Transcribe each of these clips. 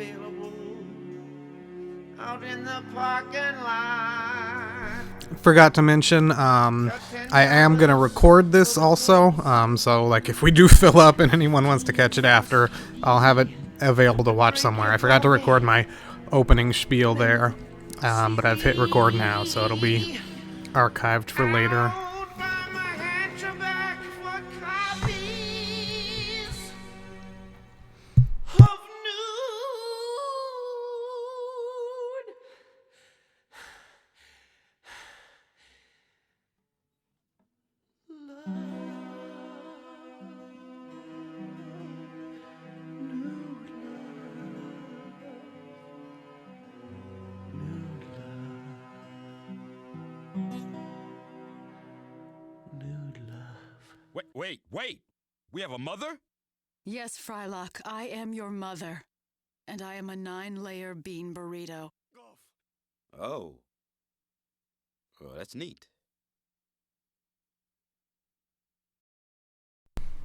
available out in the parking lot. Forgot to mention, I am going to record this also, so like if we do fill up and anyone wants to catch it after, I'll have it available to watch somewhere. I forgot to record my opening spiel there, but I've hit record now, so it'll be archived for later. Wait! We have a mother? Yes, Frylock, I am your mother. And I am a 9-layer bean burrito. Oh. Well, that's neat.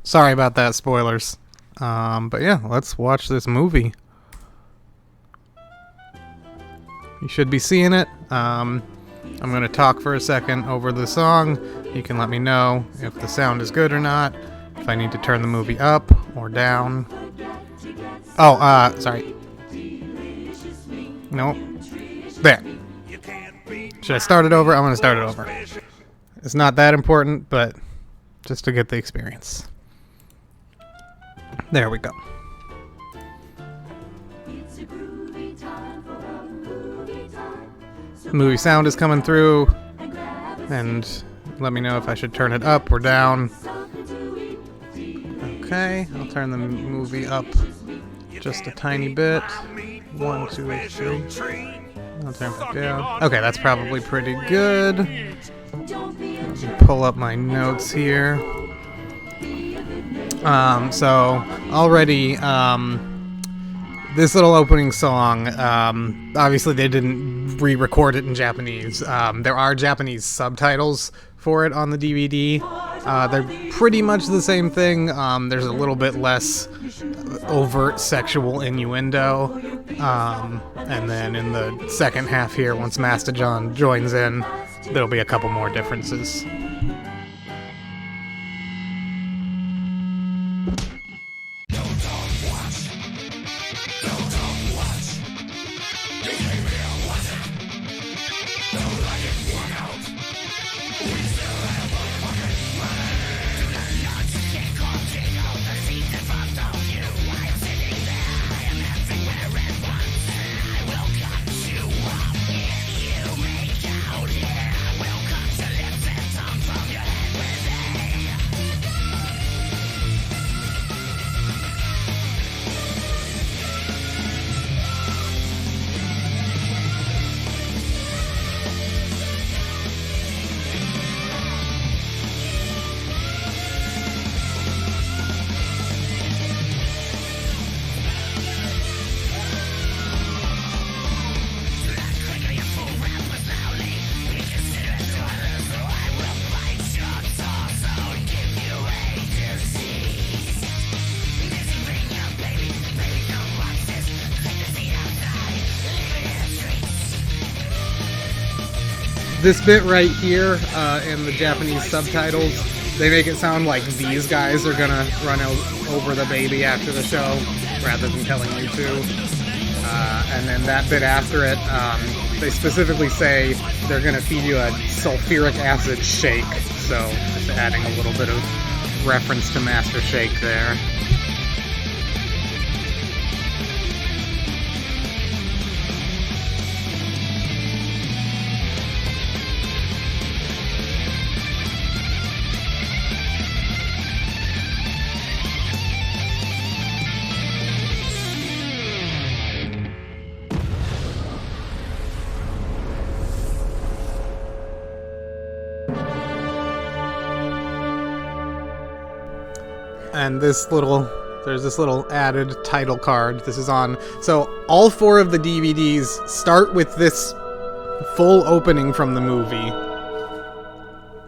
Sorry about that, spoilers. But yeah, let's watch this movie. You should be seeing it. I'm going to talk for a second over the song. You can let me know if the sound is good or not, if I need to turn the movie up or down. Oh, sorry. Nope. There. Should I start it over? I'm going to start it over. It's not that important, but just to get the experience. There we go. The movie sound is coming through, and let me know if I should turn it up or down. Okay, I'll turn the movie up just a tiny bit. 1, 2, 3. I'll turn it down. Okay, that's probably pretty good. Let me pull up my notes here. So already, this little opening song, obviously they didn't re-record it in Japanese. There are Japanese subtitles for it on the DVD. They're pretty much the same thing. There's a little bit less overt sexual innuendo. And then in the second half here, once Master John joins in, there'll be a couple more differences. This bit right here in the Japanese subtitles, they make it sound like these guys are gonna run over the baby after the show, rather than telling you to. And then that bit after it, they specifically say they're gonna feed you a sulfuric acid shake. So just adding a little bit of reference to Master Shake there. And there's this little added title card. This is on. So all 4 of the DVDs start with this full opening from the movie.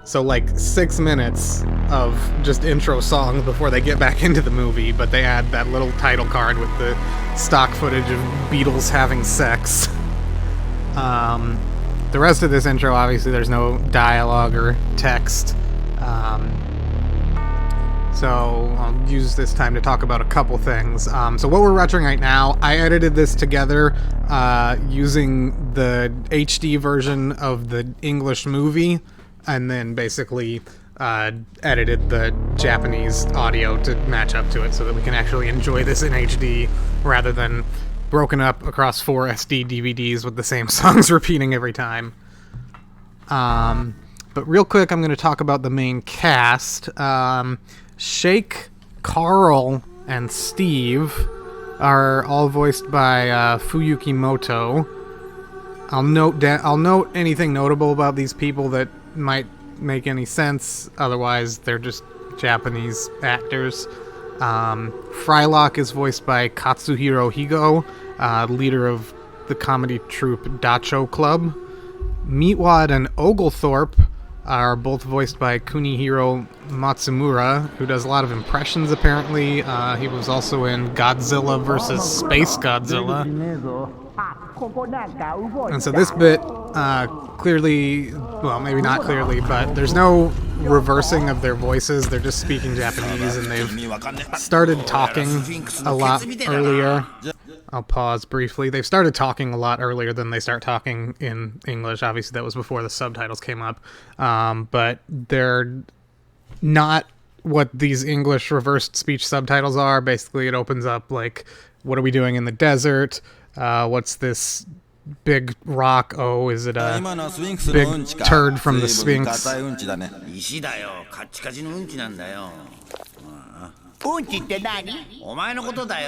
So like 6 minutes of just intro songs before they get back into the movie, but they add that little title card with the stock footage of Beatles having sex. The rest of this intro, obviously, there's no dialogue or text. So I'll use this time to talk about a couple things. So what we're watching right now, I edited this together using the HD version of the English movie, and then basically edited the Japanese audio to match up to it so that we can actually enjoy this in HD rather than broken up across 4 SD DVDs with the same songs repeating every time. But real quick, I'm going to talk about the main cast. Shake, Carl, and Steve are all voiced by Fuyuki Moto. I'll note anything notable about these people that might make any sense. Otherwise, they're just Japanese actors. Frylock is voiced by Katsuhiro Higo, leader of the comedy troupe Dacho Club. Meatwad and Oglethorpe are both voiced by Kunihiro Matsumura, who does a lot of impressions, apparently. He was also in Godzilla vs. Space Godzilla. And so this bit, clearly, well, maybe not clearly, but there's no reversing of their voices. They're just speaking Japanese, and they've started talking a lot earlier. I'll pause briefly. They've started talking a lot earlier than they start talking in English. Obviously, that was before the subtitles came up. But they're not what these English reversed speech subtitles are. Basically, it opens up like, what are we doing in the desert? What's this big rock? Oh, is it a big turd from the Sphinx?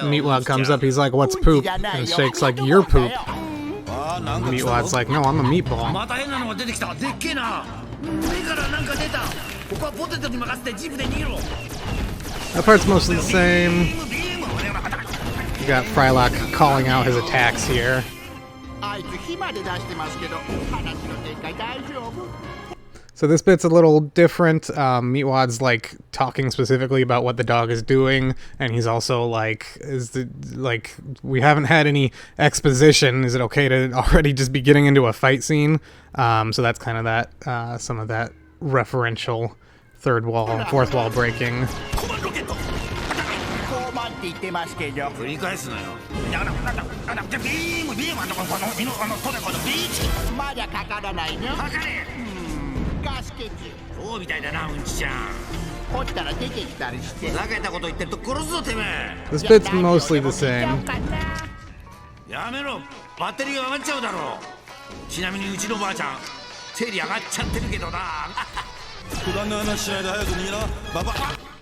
Meatwad comes up, he's like, what's poop? And Shake's like, you're poop. Meatwad's like, no, I'm a meatball. That part's mostly the same. You got Frylock calling out his attacks here. So this bit's a little different. Meatwad's like talking specifically about what the dog is doing, and he's also like, we haven't had any exposition. Is it okay to already just be getting into a fight scene? So that's kind of that, some of that referential third wall, fourth wall breaking. This bit's mostly the same.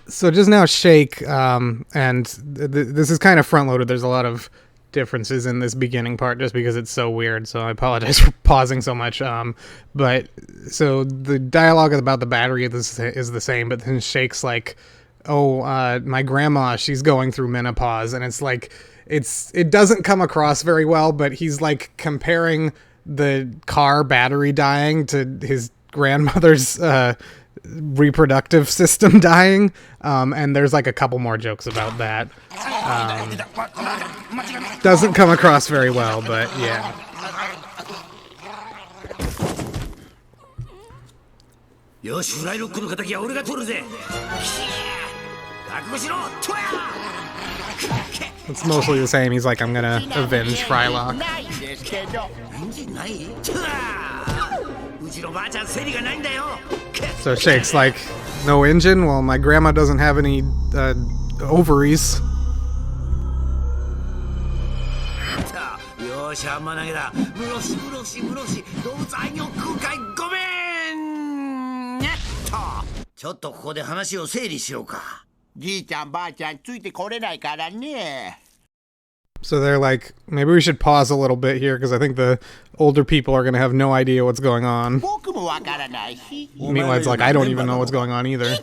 So just now Shake, and this is kind of front-loaded. There's a lot of differences in this beginning part just because it's so weird, so I apologize for pausing so much. But so the dialogue about the battery is the same, but then Shake's like, oh, my grandma, she's going through menopause, and it's like, it doesn't come across very well, but he's like comparing the car battery dying to his grandmother's reproductive system dying, and there's like a couple more jokes about that. Doesn't come across very well, but yeah. It's mostly the same. He's like, I'm gonna avenge Frylock. So Shake's like, no engine? Well, my grandma doesn't have any ovaries. So they're like, maybe we should pause a little bit here because I think the older people are going to have no idea what's going on. Meatwad's like, I don't even know what's going on either.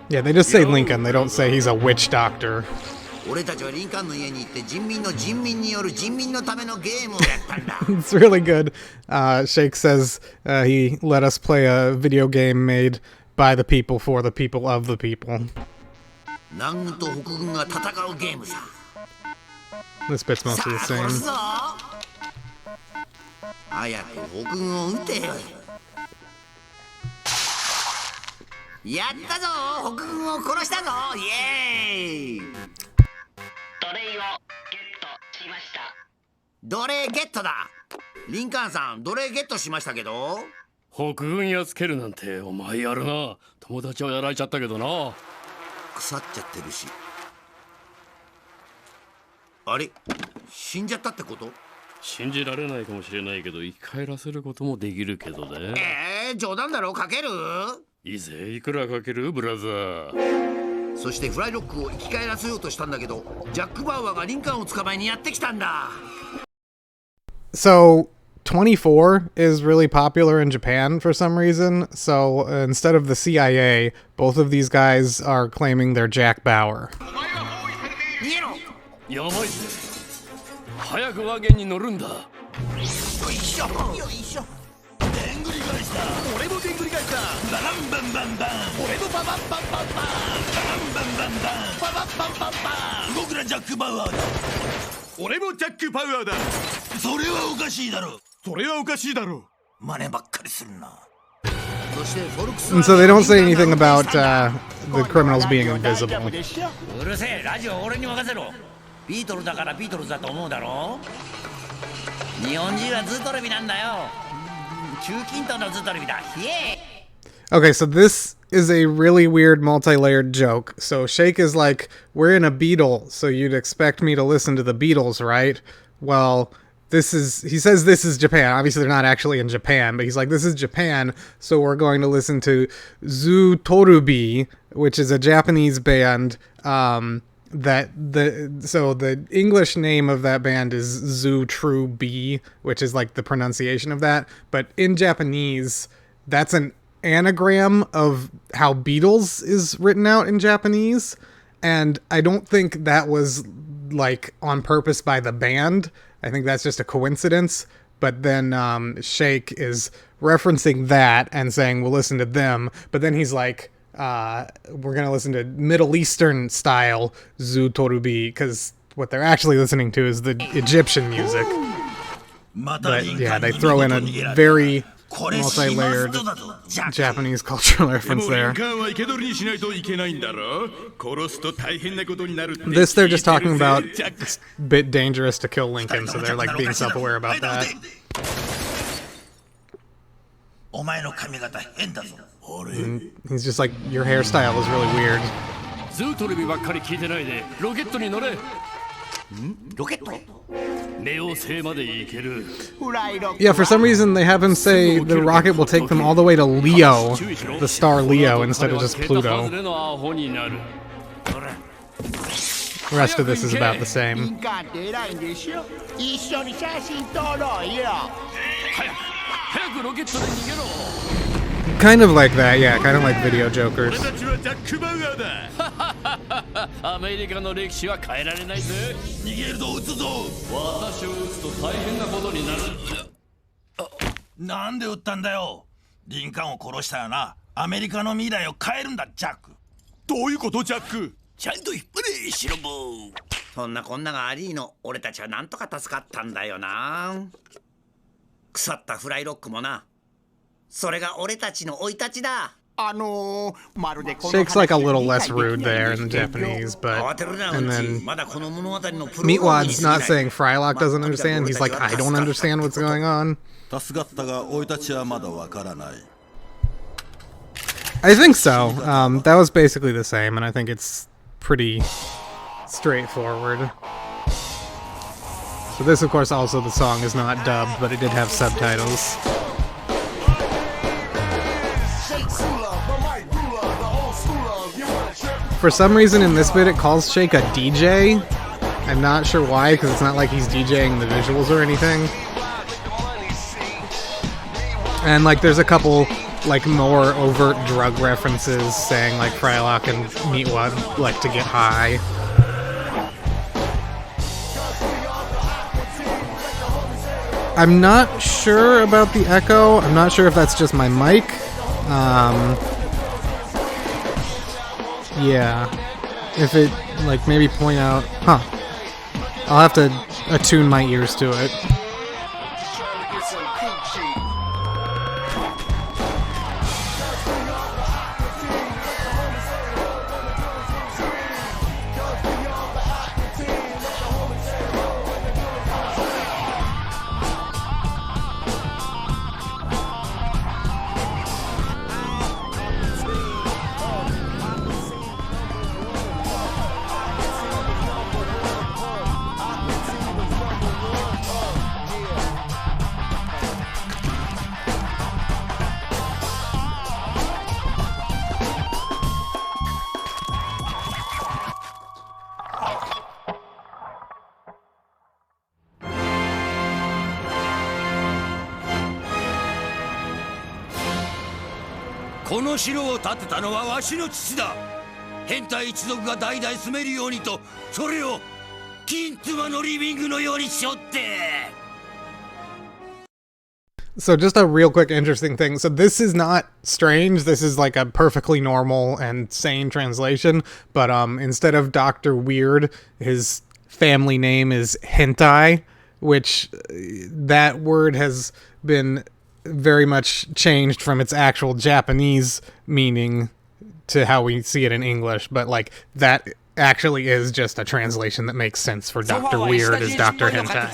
Yeah, they just say Lincoln. They don't say he's a witch doctor. 俺たちはリンカーンの家に行って人民の人民による人民のためのゲームをやったんだ。 It's really good. Shake says he let us play a video game made by the people for the people of the people. 南軍と北軍が戦うゲームさ。 This bit's mostly the さあ殺す same. ぞ。早く北軍を撃てよ。やったぞ、北軍を殺したぞ、イエーイ。奴隷をゲットしました。奴隷ゲットだ。リンカーンさん、奴隷ゲットしましたけど。北軍やっつけるなんてお前やるな。友達はやられちゃったけどな。腐っちゃってるし。あれ、死んじゃったってこと？信じられないかもしれないけど生き返らせることもできるけどね。冗談だろ、かける？いいぜ、いくらかけるブラザー。そしてフライロックを生き返らせようとしたんだけど、ジャック・バウアーがリンカーンを捕まえにやってきたんだ。 So 24 is really popular in Japan for some reason. So instead of the CIA, both of these guys are claiming they're Jack Bauer. 逃げろ。やばいぜ。早くワゲンに乗るんだ。よいしょよいしょ。でんぐり返した。俺もでんぐり返した。バランバンバンバン。俺もババンバンバンバン。バランバンバンバン。ババンバンバンバン。動くなジャック・バウアーだ。俺もジャック・パウアーだ。それはおかしいだろ。それはおかしいだろ。真似ばっかりするな。そしてフォルクス And so they don't say anything about the criminals being invisible. うるせえ、ラジオ俺に任せろ。ビートルだからビートルズだと思うだろ。日本人はずっとレビなんだよ。中近東のずっとレビだ。イエーイ。 Okay, so this is a really weird multi-layered joke. So Shake is like, we're in a Beatle, so you'd expect me to listen to the Beatles, right? Well, he says this is Japan. Obviously they're not actually in Japan, but he's like, this is Japan, so we're going to listen to Zu Torubi, which is a Japanese band. The English name of that band is Zu True B, which is like the pronunciation of that. But in Japanese, that's an anagram of how Beatles is written out in Japanese. And I don't think that was like on purpose by the band. I think that's just a coincidence. But then Shake is referencing that and saying, we'll listen to them. But then he's like, we're going to listen to Middle Eastern style Zu Torubi, because what they're actually listening to is the Egyptian music. But yeah, they throw in a very multi-layered Japanese cultural reference there. This they're just talking about, it's a bit dangerous to kill Lincoln, so they're like being self-aware about that. お前の髪型変だぞ。 And he's just like, your hairstyle is really weird. ズートレビばっかり聞いてないでロケットに乗れ。ロケット？ 冥王星まで行ける。 Yeah, for some reason they have him say the rocket will take them all the way to Leo, the star Leo, instead of just Pluto. The rest of this is about the same. 早くロケットで逃げろ。 Kind of like that, yeah, kind of like video jokers. アメリカの歴史は変えられないぜ。逃げるぞ、撃つぞ。私を撃つと大変なことになる。なんで撃ったんだよ。リンカーンを殺したよな。アメリカの未来を変えるんだ、ジャック。どういうことジャック？ちゃんと引っ張れ、シロボー。そんなこんながありーの、俺たちはなんとか助かったんだよな。腐ったフライロックもな。それが俺たちの生い立ちだ。Shake's like a little less rude there in the Japanese, but and then Meatwad's not saying Frylock doesn't understand. He's like, I don't understand what's going on. I think so. That was basically the same, and I think it's pretty straightforward. So this, of course, also the song is not dubbed, but it did have subtitles. For some reason in this bit it calls Shake a DJ. I'm not sure why, because it's not like he's DJing the visuals or anything. And like there's a couple like more overt drug references saying like Frylock and Meatwad like to get high. I'm not sure about the echo. I'm not sure if that's just my mic. Yeah. If it, like, maybe point out... Huh. I'll have to attune my ears to it.「この城を建てたのはわしの父だ。変態一族が代々住めるようにと、それを金妻のリビングのようにしよって。」 So just a real quick interesting thing. So this is not strange. This is like a perfectly normal and sane translation. But instead of Dr. Weird, his family name is Hentai, which that word has been very much changed from its actual Japanese meaning to how we see it in English. But like that actually is just a translation that makes sense for Dr. Weird as Dr. Hentai.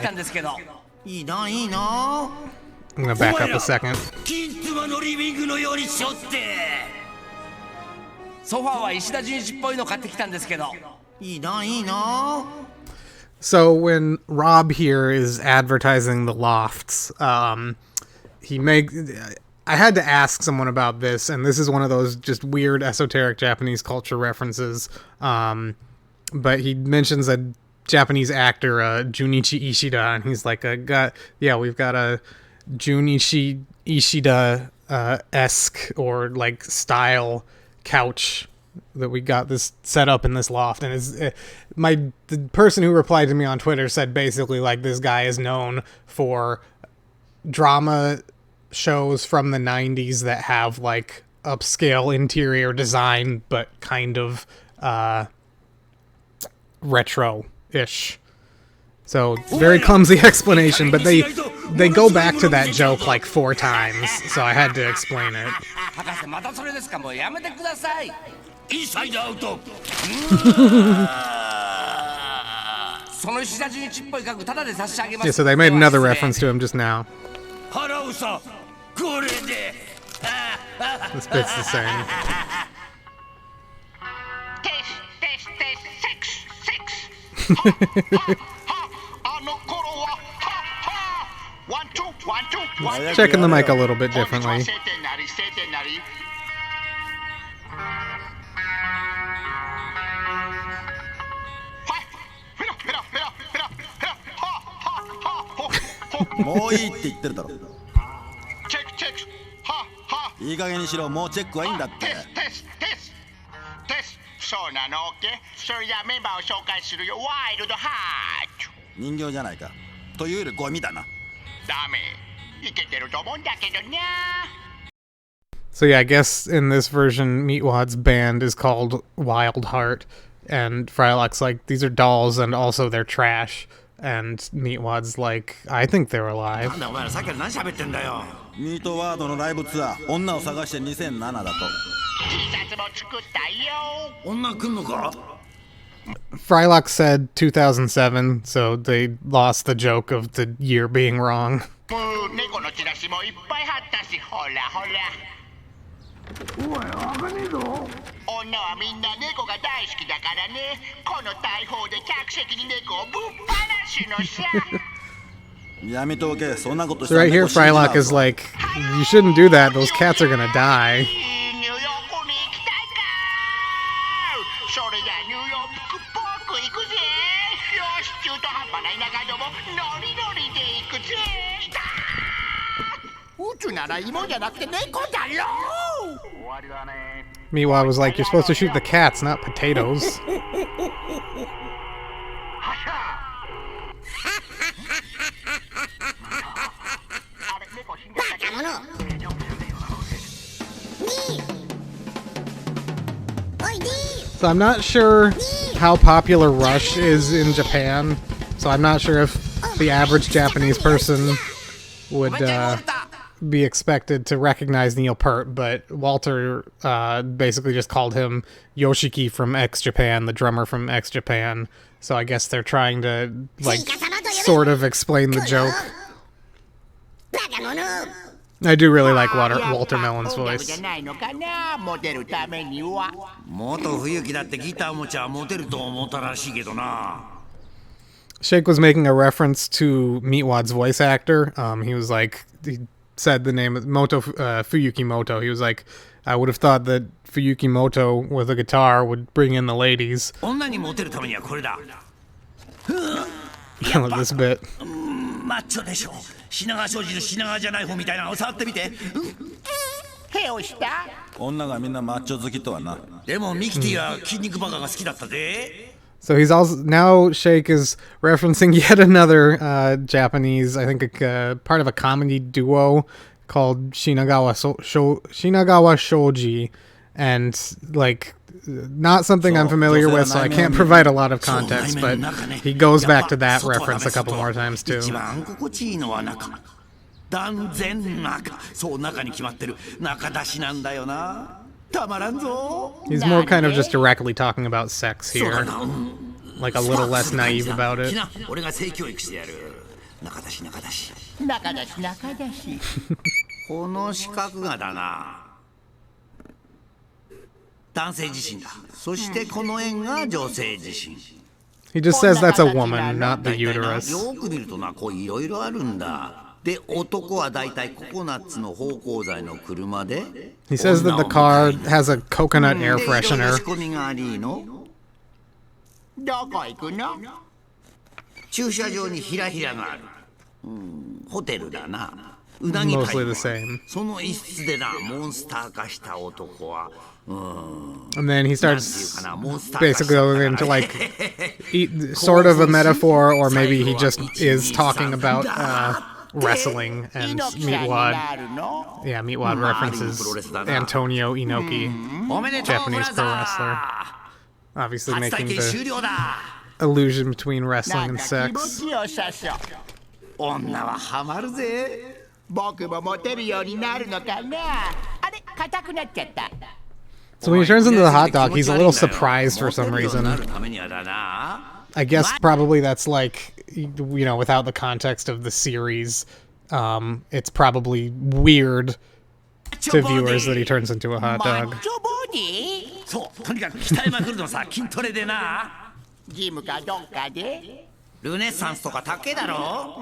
I'm gonna back up a second. So when Rob here is advertising the lofts, I had to ask someone about this, and this is one of those just weird esoteric Japanese culture references. But he mentions a Japanese actor, Junichi Ishida, and he's like, we've got a Junichi Ishida esque or like style couch that we got this set up in this loft. And the person who replied to me on Twitter said basically like this guy is known for drama shows from the 90s that have like upscale interior design but kind of retro-ish. So, very clumsy explanation, but they go back to that joke like 4 times, so I had to explain it. Yeah, so they made another reference to him just now. This bit's the same. Checking the mic a little bit differently. So yeah, I guess in this version, Meatwad's band is called Wild Heart, and Frylock's like, these are dolls and also they're trash, and Meatwad's like, I think they're alive. Frylock said 2007, so they lost the joke of the year being wrong. So right here, Frylock is like, you shouldn't do that, those cats are gonna die. Meatwad was like, you're supposed to shoot the cats, not potatoes. So I'm not sure how popular Rush is in Japan. So I'm not sure if the average Japanese person would be expected to recognize Neil Peart, but Walter basically just called him Yoshiki from X Japan, the drummer from X Japan. So I guess they're trying to, like, sort of explain the joke. I do really like Walter Melon's voice. 元冬木だってギター持ちはモテると思ったらしいけどな。 Shake was making a reference to Meatwad's voice actor. He was like, he said the name of Fuyuki Moto. He was like, I would have thought that Fuyuki Moto with a guitar would bring in the ladies. 女にモテるためにはこれだ。 I love this bit. マッチョでしょ。品川庄司の品川じゃない方みたいなのを触ってみて。ヘをした。女がみんなマッチョ好きとはな。でもミキティは筋肉バカが好きだったぜ。 So he's also now Shake is referencing yet another Japanese, I think, part of a comedy duo called Shinagawa Shoji, and like not something I'm familiar with, so I can't provide a lot of context. But he goes back to that reference a couple more times too. 断然中、そう中に決まってる中出しなんだよな。 He's more kind of just directly talking about sex here, like a little less naive about it. 俺が性教育してやる。中出し中出し。中出し中出し。この四角がだな。男性自身だ。そしてこの円が女性自身。 He just says that's a woman, not the uterus. よく見るとな、こういろいろあるんだ。 で、男はだいたいココナッツの芳香剤の車で He says that the car has a coconut air freshener. 仕込みがありの どこ行くの？ 駐車場にひらひらがある。ホテルだな。うなぎパイ Mostly the same. その一室でな、モンスター化した男は And then he starts basically going into like sort of a metaphor, or maybe he just is talking about wrestling, and Meatwad references Antonio Inoki, Japanese pro wrestler, obviously making the illusion between wrestling and sex. 女はハマるぜ。僕もモテるようになるのかな。あれ、硬くなっちゃった。 So when he turns into the hot dog, he's a little surprised for some reason. I guess probably that's like, you know, without the context of the series, it's probably weird to viewers that he turns into a hot dog. そう、とにかく鍛えまくるのさ、筋トレでな。ジムかどっかで。ルネッサンスとか高えだろ。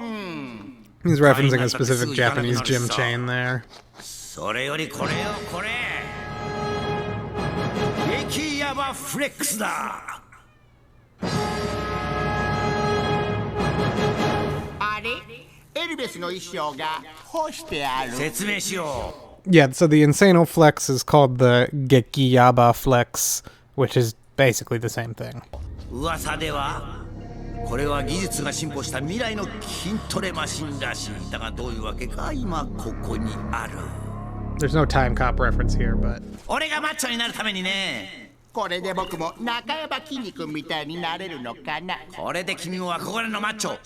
He's referencing a specific Japanese gym chain there. それよりこれよ、これ。激ヤバフレックスだ。あれ、エルベスの衣装が干してある。説明しよう。 Yeah, so the Insano Flex is called the Gekiyaba Flex, which is basically the same thing. 噂ではこれは技術が進歩した未来の筋トレマシンらしい。だがどういうわけか今ここにある。 There's no time cop reference here, but 俺がマッチョになるためにね。これで僕も中山きんに君みたいになれるのかな。これで君も憧れのマッチョ。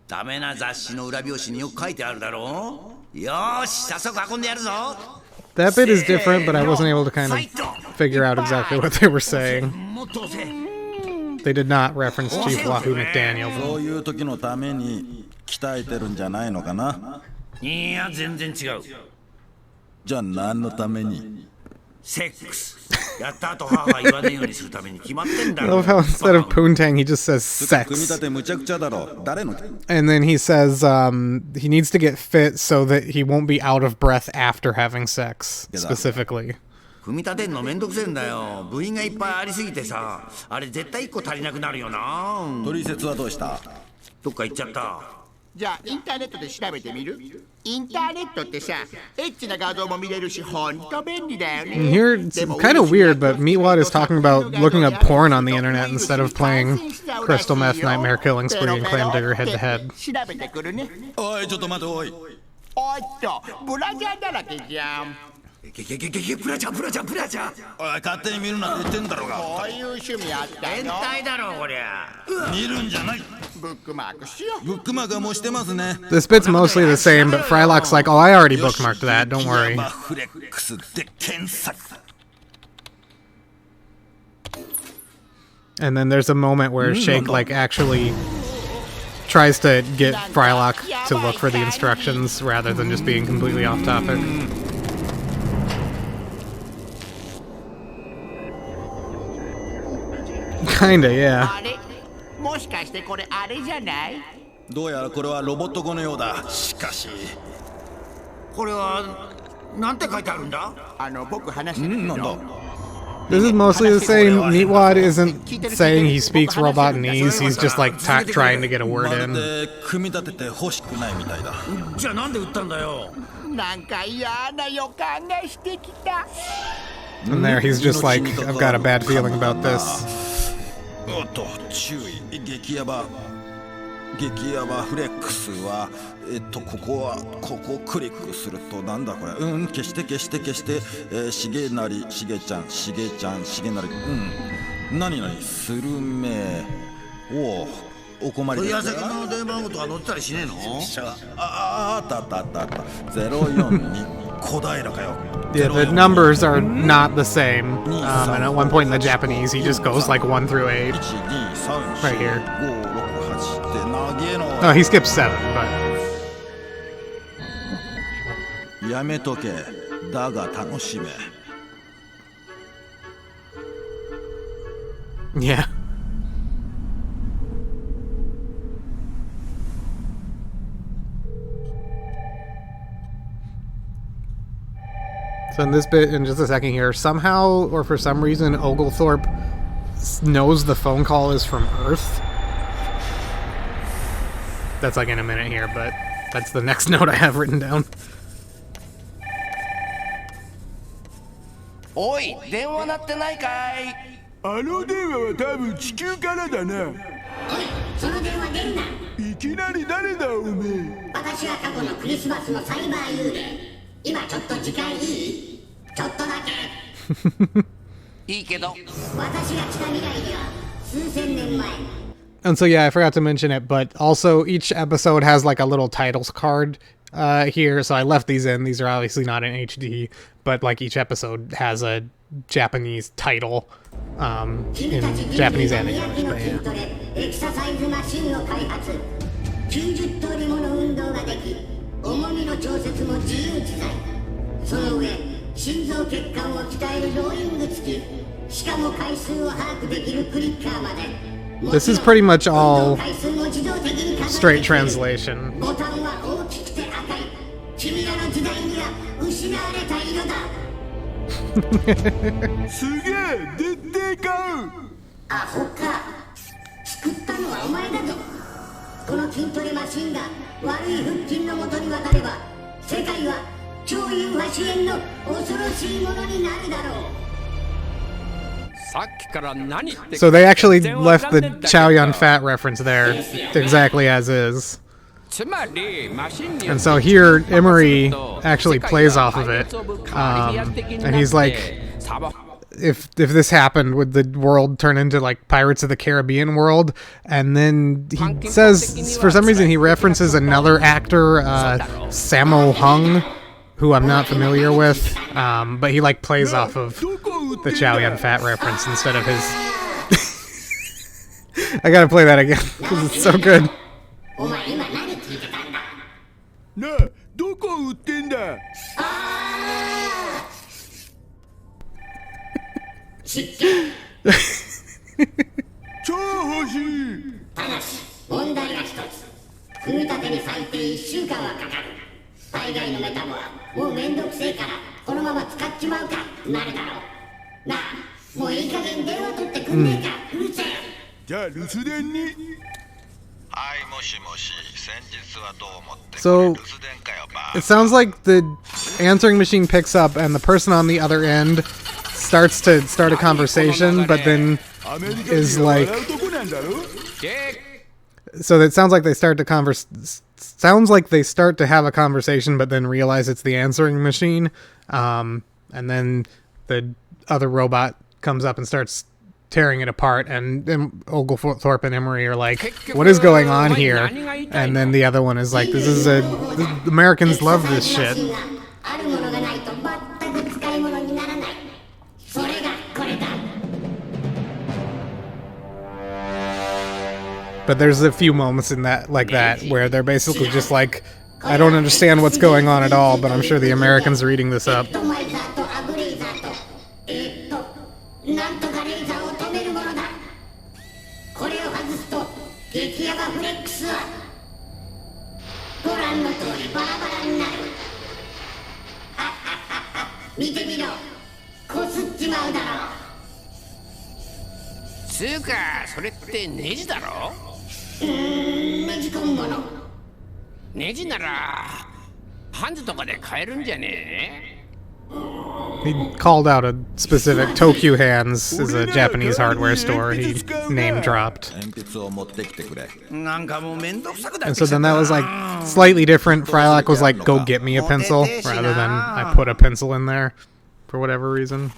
ダメな雑誌の裏表紙によく書いてあるだろう。よーし、早速運んでやるぞ。 that bit is different, but I wasn't able to kind of figure out exactly what they were saying. もっと押せ。 They did not reference Chief Wahoo McDaniel. そういう時のために鍛えてるんじゃないのかな。いや、全然違う。じゃあ何のために？セックス。やった後母が言わねえようにするために決まってんだ I ろ。 love how instead of poontang, he just says 組み sex. 立てむちゃくちゃだろ。誰の？ And then he says he needs to get fit so that he won't be out of breath after having sex, specifically. 組み立てんのめんどくせえんだよ。部員がいっぱいありすぎてさ、あれ絶対1個足りなくなるよな。取説はどうした？どっか行っちゃった。じゃあインターネットで調べてみる？インターネットってさ、エッチな画像も見れるし、ほんと便利だよ And ね。 here, it's kind of weird, but Meatwad is talking about looking up porn on the internet instead of playing Crystal Meth, Nightmare Killing Spree, and Clam Digger head to head. 調べてくるね。おいちょっと待ておい。おっと、ブラジャーだらけじゃん。プラチャプラチャプラチャ。おい勝手に見るなって言ってんだろうが。こういう趣味あった変よ。態だろこりゃ。見るんじゃない。ブックマークしよう。ブックマークはもうしてますね。 This bit's mostly the same, but Frylock's like, oh, I already bookmarked that, don't worry. 激ヤバフレックスで検索。 And then there's a moment where Shake, like, actually tries to get Frylock to look for the instructions rather than just being completely off topic. Kinda, yeah. あれもしかしてこれあれじゃない？どうやらこれはロボット語のようだ。しかし。これはなんて書いてあるんだ？僕話してるなんだ。 This is mostly the same. Meatwad isn't saying he speaks Robotanese, he's just like trying to get a ま word る in. で組み立てて欲しくないみたいだ。じゃあなんで売ったんだよ。なんか嫌な予感がしてきた。 And there he's just like, I've got a bad feeling about this. おっと注意。激ヤバフレックスはここクリックするとなんだこれ。消してしげなりしげちゃんしげなり何スルメお困り問い合わですか。せの電話番号とか載ってたりしねえの？あった042小平かよ。 Yeah, the numbers are not the same. And at one point in the Japanese, he just goes like 1 through 8. Right here. Oh, he skips 7, but やめとけ。だが楽しめ。 yeah. So in this bit, in just a second here, somehow or for some reason, Oglethorpe knows the phone call is from Earth. That's like in a minute here, but that's the next note I have written down. おい、電話鳴ってないかい？あの電話は多分地球からだな。おい、その電話出るな。いきなり誰だおめえ。私は過去のクリスマスのサイバー幽霊。今ちょっと時間いい？ちょっとだけ。いいけど。私が来た未来では数千年前。 And so, yeah, I forgot to mention it, but also each episode has like a little titles card here. So I left these in. These are obviously not in HD, but like each episode has a Japanese title in Japanese and English. But yeah. エクササイズマシンを開発。90通りもの運動ができ、重みの調節も自由自在。その上、心臓血管を鍛えるローイング付き。しかも回数を把握できるクリッカーまで。 This is pretty much all straight translation. ボタンは大きくて赤い。君らの時代には失われた色だ。すげえ絶対買う。アホか。作ったのはお前だぞ。この筋トレマシンが悪い腹筋の元に渡れば、世界は超優和主演の恐ろしいものになるだろう。 So they actually left the Chow Yun Fat reference there exactly as is. And so here, Emery actually plays off of it. And he's like, if this happened, would the world turn into like Pirates of the Caribbean world? And then he says, for some reason, he references another actor, Sammo Hung, who I'm not familiar with, but he like plays off of the Chow Yun Fat reference instead of his. I gotta play that again because it's so good. お前今何聞いてたんだ。なあ、どこ売ってんだ。知ってる。超欲しい。ただし問題が一つ。組み立てに最低1週間はかかる。大概のメタボはもうめんどくせえからこのまま使っちまうかなるだろう。なあ、もういい加減電話取ってくんねえか。うるせえ。じゃあ留守電に。はいもしもし先日はどう思って So 留守電かよば it sounds like the answering machine picks up and the person on the other end starts to start a conversation, but then アメリカ is 人は like. 笑うとこなんだろ。 So it sounds like they start to sounds like they start to have a conversation, but then realize it's the answering machine. And then the other robot comes up and starts tearing it apart, and Oglethorpe and Emery are like, what is going on here? And then the other one is like, the Americans love this shit. But there's a few moments in that where they're basically just like, I don't understand what's going on at all, but I'm sure the Americans are eating this up. He called out a specific Tokyo Hands is a Japanese hardware store. He name dropped. And so then that was like slightly different. Frylock was like, go get me a pencil, rather than I put a pencil in there for whatever reason.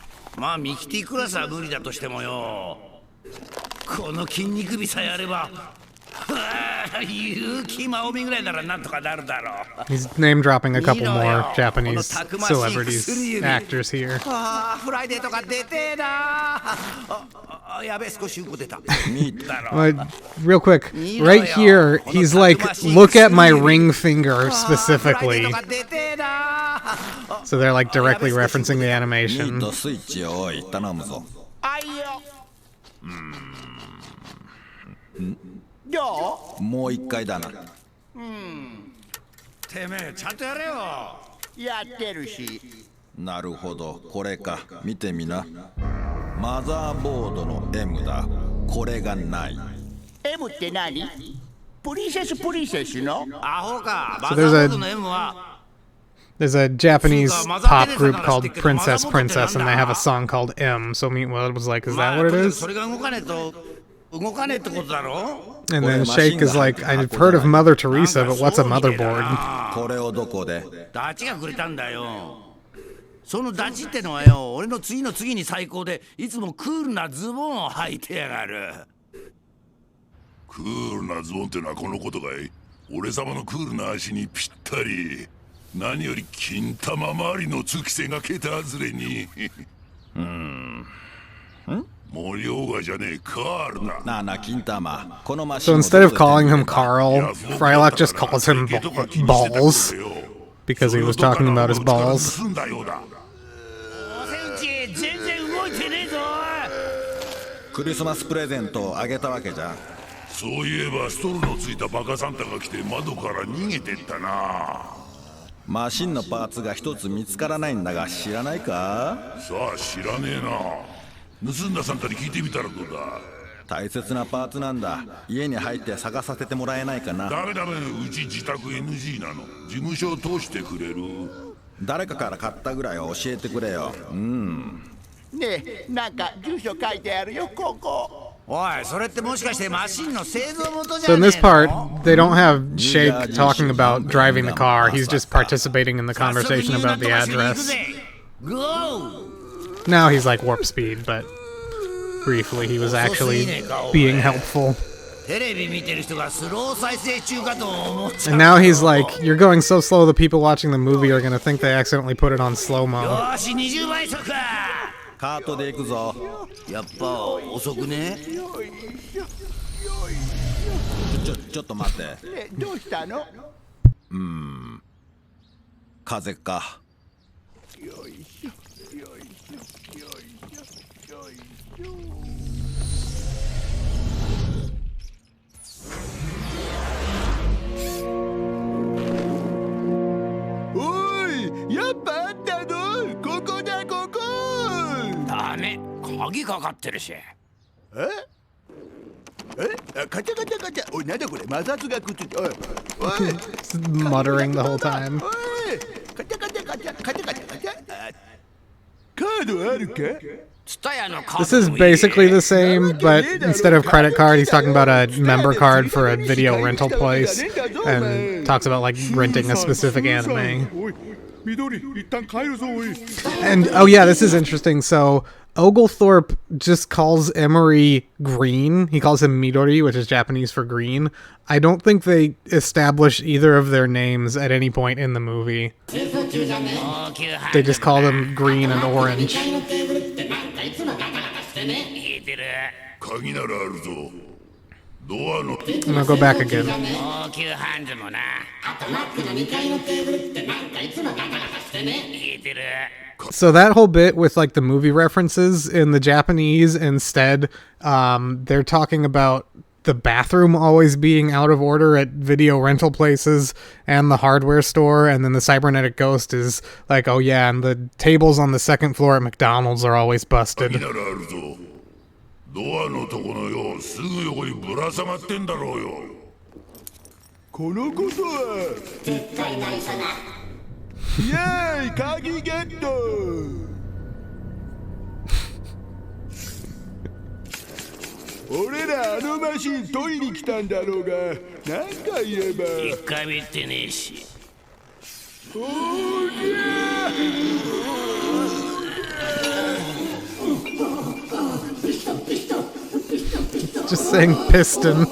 He's name dropping a couple more Japanese celebrities, actors here. Real quick, right here, he's like, look at my ring finger specifically. So they're like directly referencing the animation. So there's a Japanese pop group called Princess, and they have a song called M. So Meatwad was like, is that what it is? And then Shake is like, I've heard of Mother Teresa, but what's a motherboard? So instead of calling him Carl, Frylock just calls him Balls, because he was talking about his balls. So in this part, they don't have Shake talking about driving the car. He's just participating in the conversation about the address. Now he's like warp speed, but briefly he was actually being helpful. And now he's like, you're going so slow the people watching the movie are going to think they accidentally put it on slow-mo. Muttering the whole time. This is basically the same, but instead of credit card, he's talking about a member card for a video rental place, and talks about like renting a specific anime. And oh yeah, this is interesting. So Oglethorpe just calls Emery green. He calls him Midori, which is Japanese for green. I don't think they establish either of their names at any point in the movie. They just call them green and orange. I'm gonna go back again. So that whole bit with like the movie references in the Japanese, instead, they're talking about the bathroom always being out of order at video rental places and the hardware store, and then the cybernetic ghost is like, oh yeah, and the tables on the second floor at McDonald's are always busted. Just saying piston.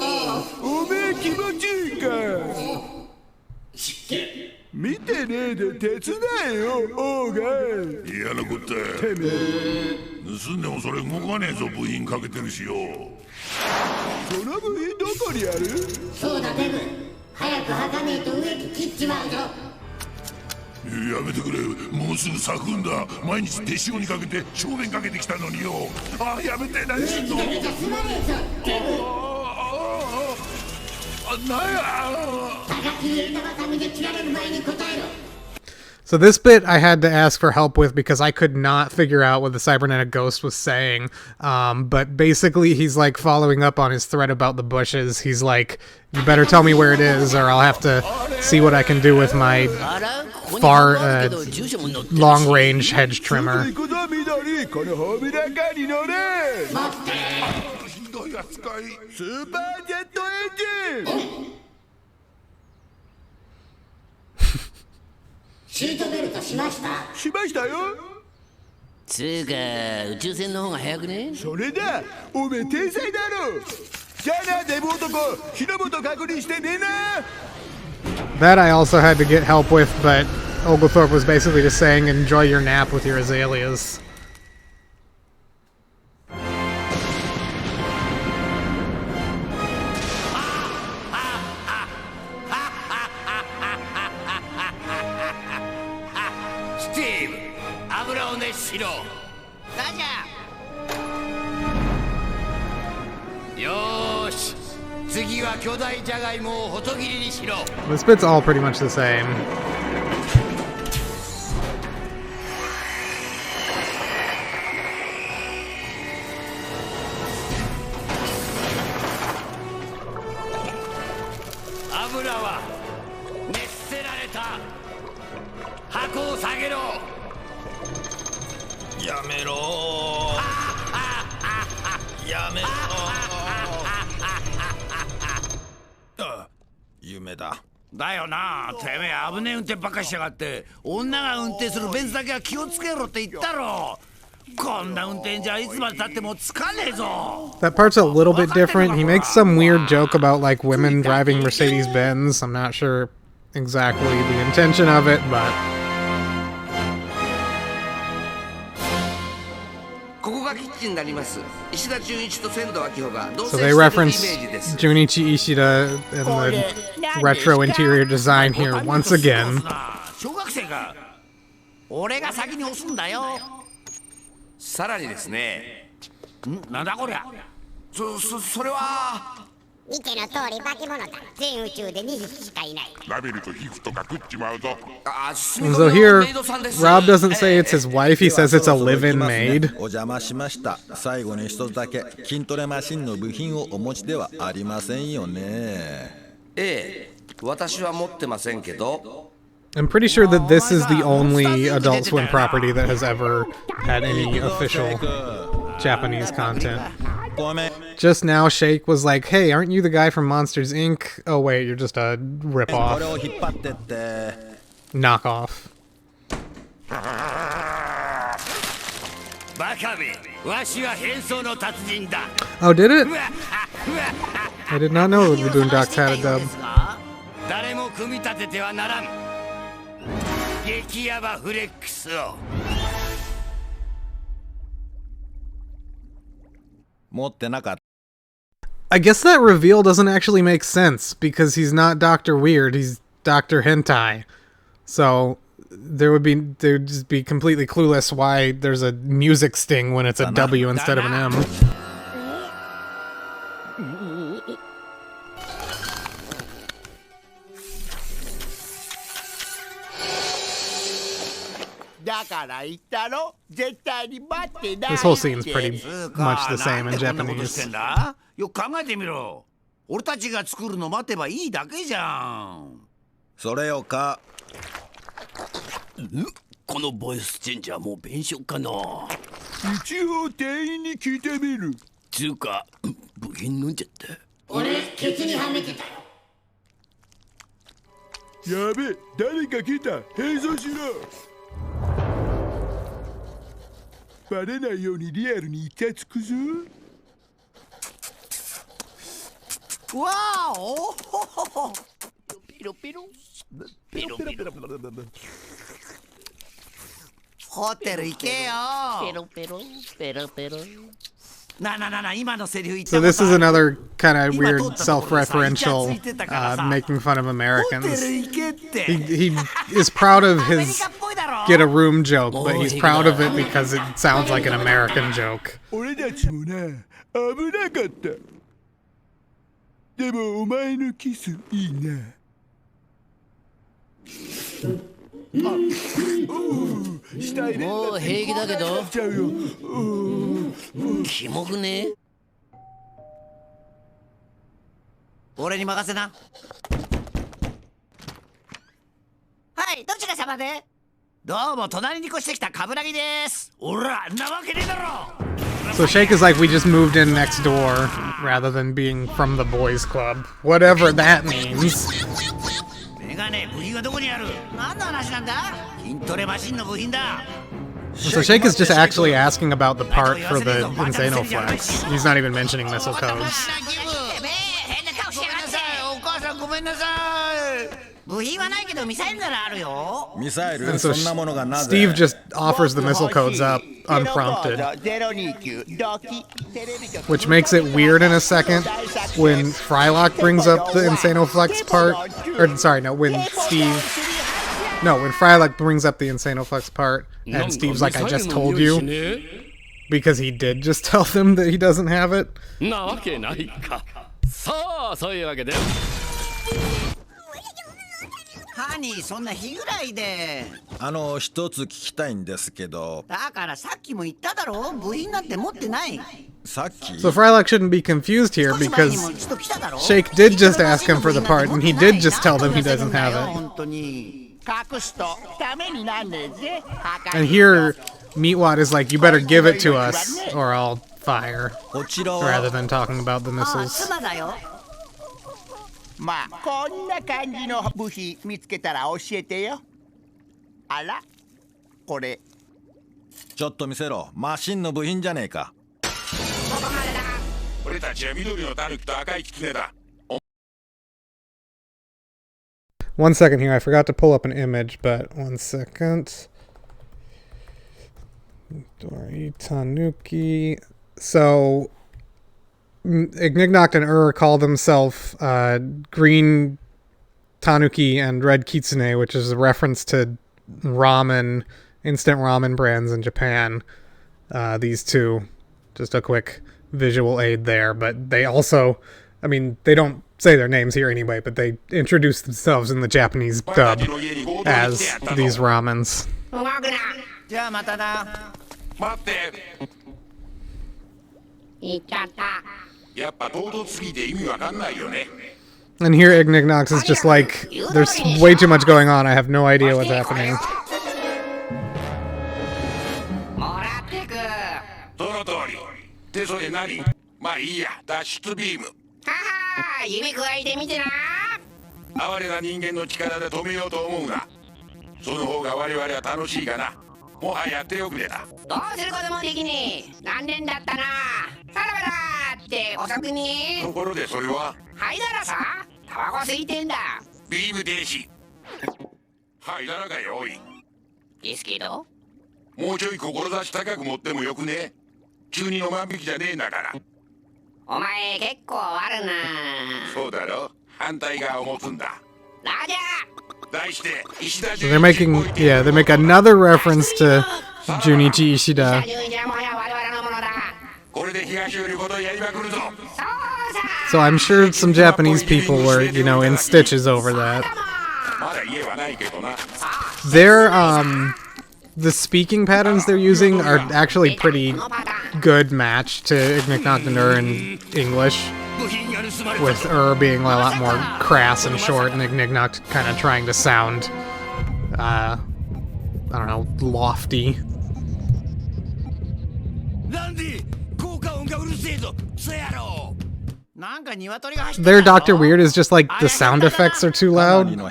So this bit I had to ask for help with because I could not figure out what the cybernetic ghost was saying. But basically he's like following up on his threat about the bushes. He's like, you better tell me where it is or I'll have to see what I can do with my far long-range hedge trimmer. That I also had to get help with, but Oglethorpe was basically just saying, enjoy your nap with your azaleas. This bit's all pretty much the same. That part's a little bit different. He makes some weird joke about like women driving Mercedes-Benz. I'm not sure exactly the intention of it, but so they reference Junichi Ishida and the retro interior design here once again. And so here, Rob doesn't say it's his wife, he says it's a live-in maid. I'm pretty sure that this is the only Adult Swim property that has ever had any official Japanese content. Just now, Shake was like, hey, aren't you the guy from Monsters, Inc.? Oh, wait, you're just a ripoff. Knockoff. バカめ、わしは変装の達人だ。 Oh, did it? I did not know the Boondocks had a dub. 誰も組み立ててはならん激ヤバフレックスを。持ってなかった。 I guess that reveal doesn't actually make sense because he's not Dr. Weird, he's Dr. Hentai. So they'd just be completely clueless why there's a music sting when it's a W instead of an M. だから言ったろ、絶対に待ってないって。 This whole scene's pretty much the same in Japanese. よく考えてみろ。俺たちが作るの待てばいいだけじゃん。それよか。このボイスチェンジャーもう弁償かな。一応店員に聞いてみる。つうか部品飲んじゃった。俺ケツにはめてたよ。やべ、誰か来た。変装しろ。バレないようにリアルにイチャつくぞ。わあ、おお。ピロピロ。ピロピロ。ホテル行けよ。ペロペロペロペロ。な今のセリフ言った。 So this is another kind of weird self-referential making fun of Americans. He is proud of his get a room joke, but he's proud of it because it sounds like an American joke. 俺たちもな、危なかった。でもお前のキスいいな。もう平気だけどキモくね。俺に任せな。はい、どちら様で。どうも隣に越してきたカブラギです。おら、なわけねえだろ。 So Shake is like, we just moved in next door rather than being from the boys club. Whatever that means. メガネ、部品はどこにある？何の話なんだ？筋トレマシンの部品だ。 So Shake is just actually asking about the part for the Insano Flex. He's not even mentioning missile codes. お母さんごめんなさい。部品はないけどミサイルならあるよ。ミサイル And so そんなものがなぜ Steve just offers the missile codes up unprompted, 029 which makes it weird in a second when Frylock brings up the Insano Flex part. Or sorry, no, when Frylock brings up the Insano Flex part, and Steve's like, I just told you, because he did just tell them that he doesn't have it. なわけないか。さあ、そういうわけで。ハニー、そんな日ぐらいで。一つ聞きたいんですけど。だからさっきも言っただろ。部品なんて持ってない。さっき So Frylock shouldn't be confused here because Shake did just ask him for the part, and he did just tell them he doesn't have it. 隠すとダメになんねえぜ。 And here, Meatwad is like, you better give it to us, or I'll fire, rather than talking about the missiles. まあこんな感じの部品見つけたら教えてよ。あら、これ。ちょっと見せろ。マシンの部品じゃねえか。俺たちは緑のタヌキと赤いキツネだ。 One second here, I forgot to pull up an image, but 1 second. Dori Tanuki. So, Ignignokt and call themselves Green Tanuki and Red Kitsune, which is a reference to ramen, instant ramen brands in Japan. These two, just a quick visual aid there, but they also, I mean, they don't say their names here anyway, but they introduce themselves in the Japanese dub as these ramens. And here Ignignokt is just like, there's way too much going on, I have no idea what's happening. まあいいや、脱出ビーム。指加えてみてな。哀れな人間の力で止めようと思うな。その方が我々は楽しいかな。もはや手遅れだ。どうすることもできねえ。残念だったな。さらばだって遅くに。ところでそれははいだらさ、タバコ吸いてんだ。ビーム停止。はいだらかよおい。ですけどもうちょい志高く持ってもよくね。急にの万引きじゃねえんだから。お前結構あるな。そうだろ。反対側を持つんだ。ラジャー。題して石田 So they're making, yeah, they make another reference to Junichi Ishida. これで東よりことやりまくるぞ。 So I'm sure some Japanese people were, you know, in stitches over that. まだ家はないけどな。 Their, the speaking patterns they're using are actually pretty good match to Ignignogner in English, with being a lot more crass and short, and Ignignoct kind of trying to sound, I don't know, lofty. Their Dr. Weird is just like the sound effects are too loud. Or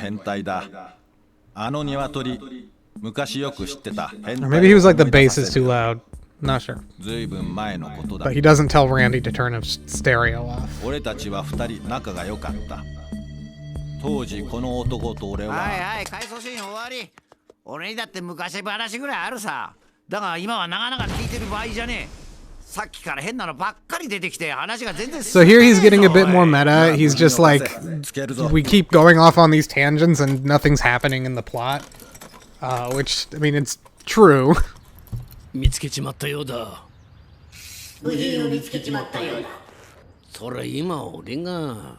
maybe he was like the bass is too loud. Not sure. But he doesn't tell Randy to turn his stereo off. 当時この男と俺ははいはい回想シーン終わり。俺にだって昔話ぐらいあるさ。だが今はなかなか聞いてる場合じゃねえ。さっきから変なのばっかり出てきて話が全然 So here he's getting a bit more meta. He's just like, we keep going off on these tangents and nothing's happening in the plot. Which, I mean, it's true. 見つけちまったようだ。部品を見つけちまったようだ。それ今俺が。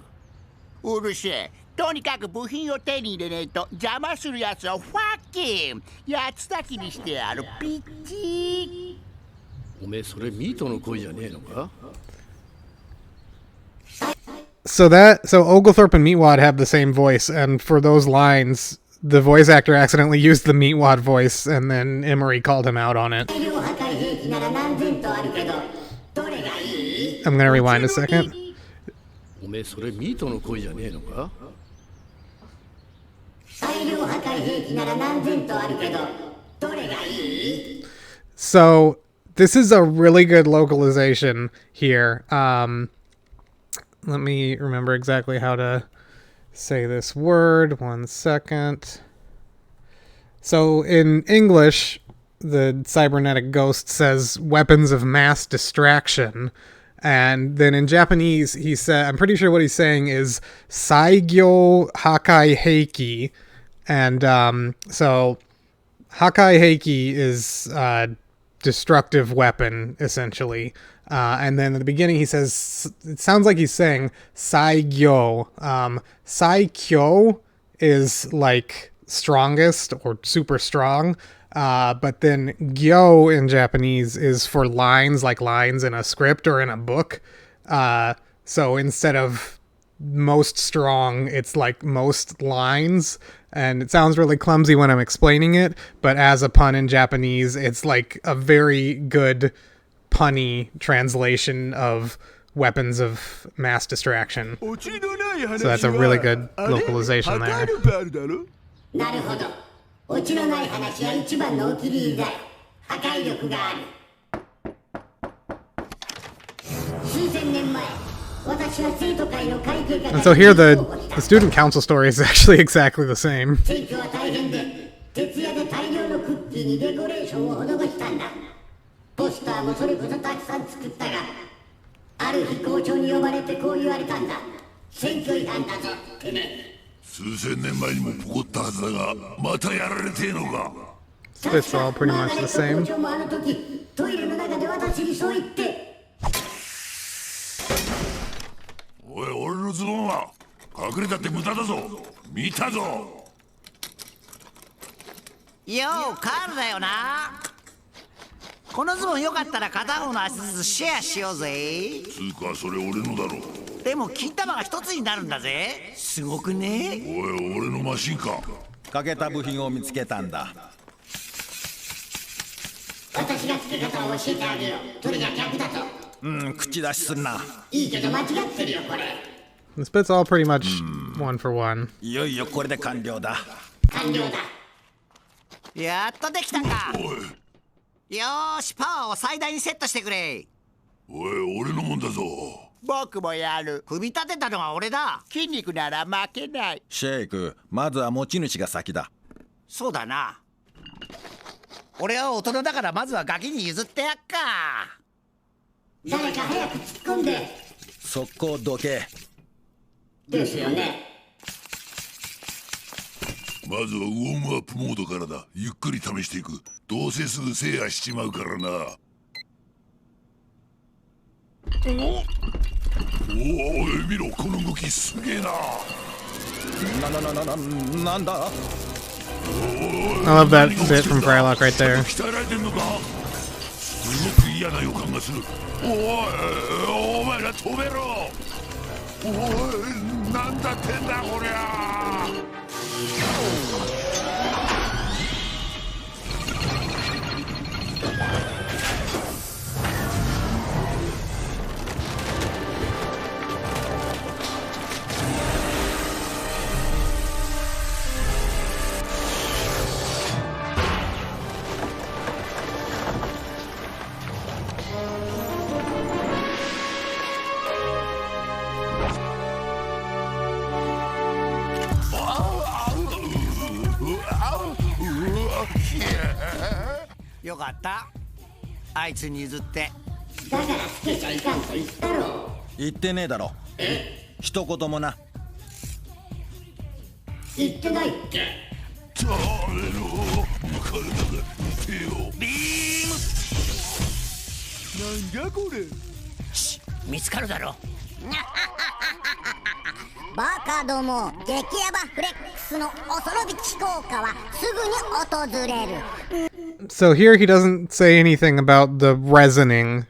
うるせえ。とにかく部品を手に入れねえと邪魔するやつをファッキン八つ裂きにしてやるピッチ。おめえそれミートの声じゃねえのか？ So Oglethorpe and Meatwad have the same voice, and for those lines, the voice actor accidentally used the Meatwad voice, and then Emery called him out on it. I'm gonna rewind a second. おめえそれミートの声じゃねえのか？ So this is a really good localization here. Let me remember exactly how to say this word. 1 second. So in English, the cybernetic ghost says weapons of mass distraction. And then in Japanese, he said, I'm pretty sure what he's saying is Saigyo Hakai Heiki. And so Hakai Heiki is destructive weapon, essentially. And then at the beginning he says, it sounds like he's saying Saigyo. Saikyo is like strongest or super strong. But then gyo in Japanese is for lines, like lines in a script or in a book. So instead of most strong, it's like most lines. And it sounds really clumsy when I'm explaining it, but as a pun in Japanese, it's like a very good punny translation of weapons of mass distraction. So that's a really good localization there. オチのない話は一番のお気に入りだよ。破壊力がある。数千年前、私は生徒会の会計課 And so here the student council story is actually exactly the same. 選挙は大変で、徹夜で大量のクッキーにデコレーションを施したんだ。ポスターもそれこそたくさん作ったが、ある日校長に呼ばれてこう言われたんだ。選挙違反だぞ、てめえ。 数千年前にも起こったはずだがまたやられてえのか。 It's all pretty much the same. トイレの中で私にそう言って。おい、俺のズボンは隠れたって無駄だぞ。見たぞ。ようカールだよな。このズボンよかったら片方の足ずつシェアしようぜ。つうかそれ俺のだろ。 でも金玉が一つになるんだぜ。すごくね。おい、俺のマシンか。欠けた部品を見つけたんだ。私が付け方を教えてあげよう。それじゃ逆だと。口出しするな。いいけど間違ってるよこれ。 This bit's all pretty much one for one. いよいよこれで完了だ。完了だ。やっとできたか。よーし、パワーを最大にセットしてくれ。おい、俺のもんだぞ。僕もやる。組み立てたのは俺だ。筋肉なら負けない。シェイク、まずは持ち主が先だ。そうだな。俺は大人だからまずはガキに譲ってやっか。誰か早く突っ込んで。速攻どけ。ですよね。まずはウォームアップモードからだ。ゆっくり試していく。どうせすぐ制覇しちまうからな。おい、見ろ、この動きすげえな。なんだ I love that bit from Frylock right there. 鍛えられてんのか。すごく嫌な予感がする。お前ら止めろ。おい、なんだってんだこりゃ。よかった。あいつに譲って。だからつけちゃいかんと言ったろ。言ってねえだろ。一言もな。言ってないっけ。誰の体が手を。ビーなんじゃこれ。ム。見つかるだろ。バカども、激ヤバフレックスの恐るべき効果はすぐに訪れる。So here he doesn't say anything about the resoning.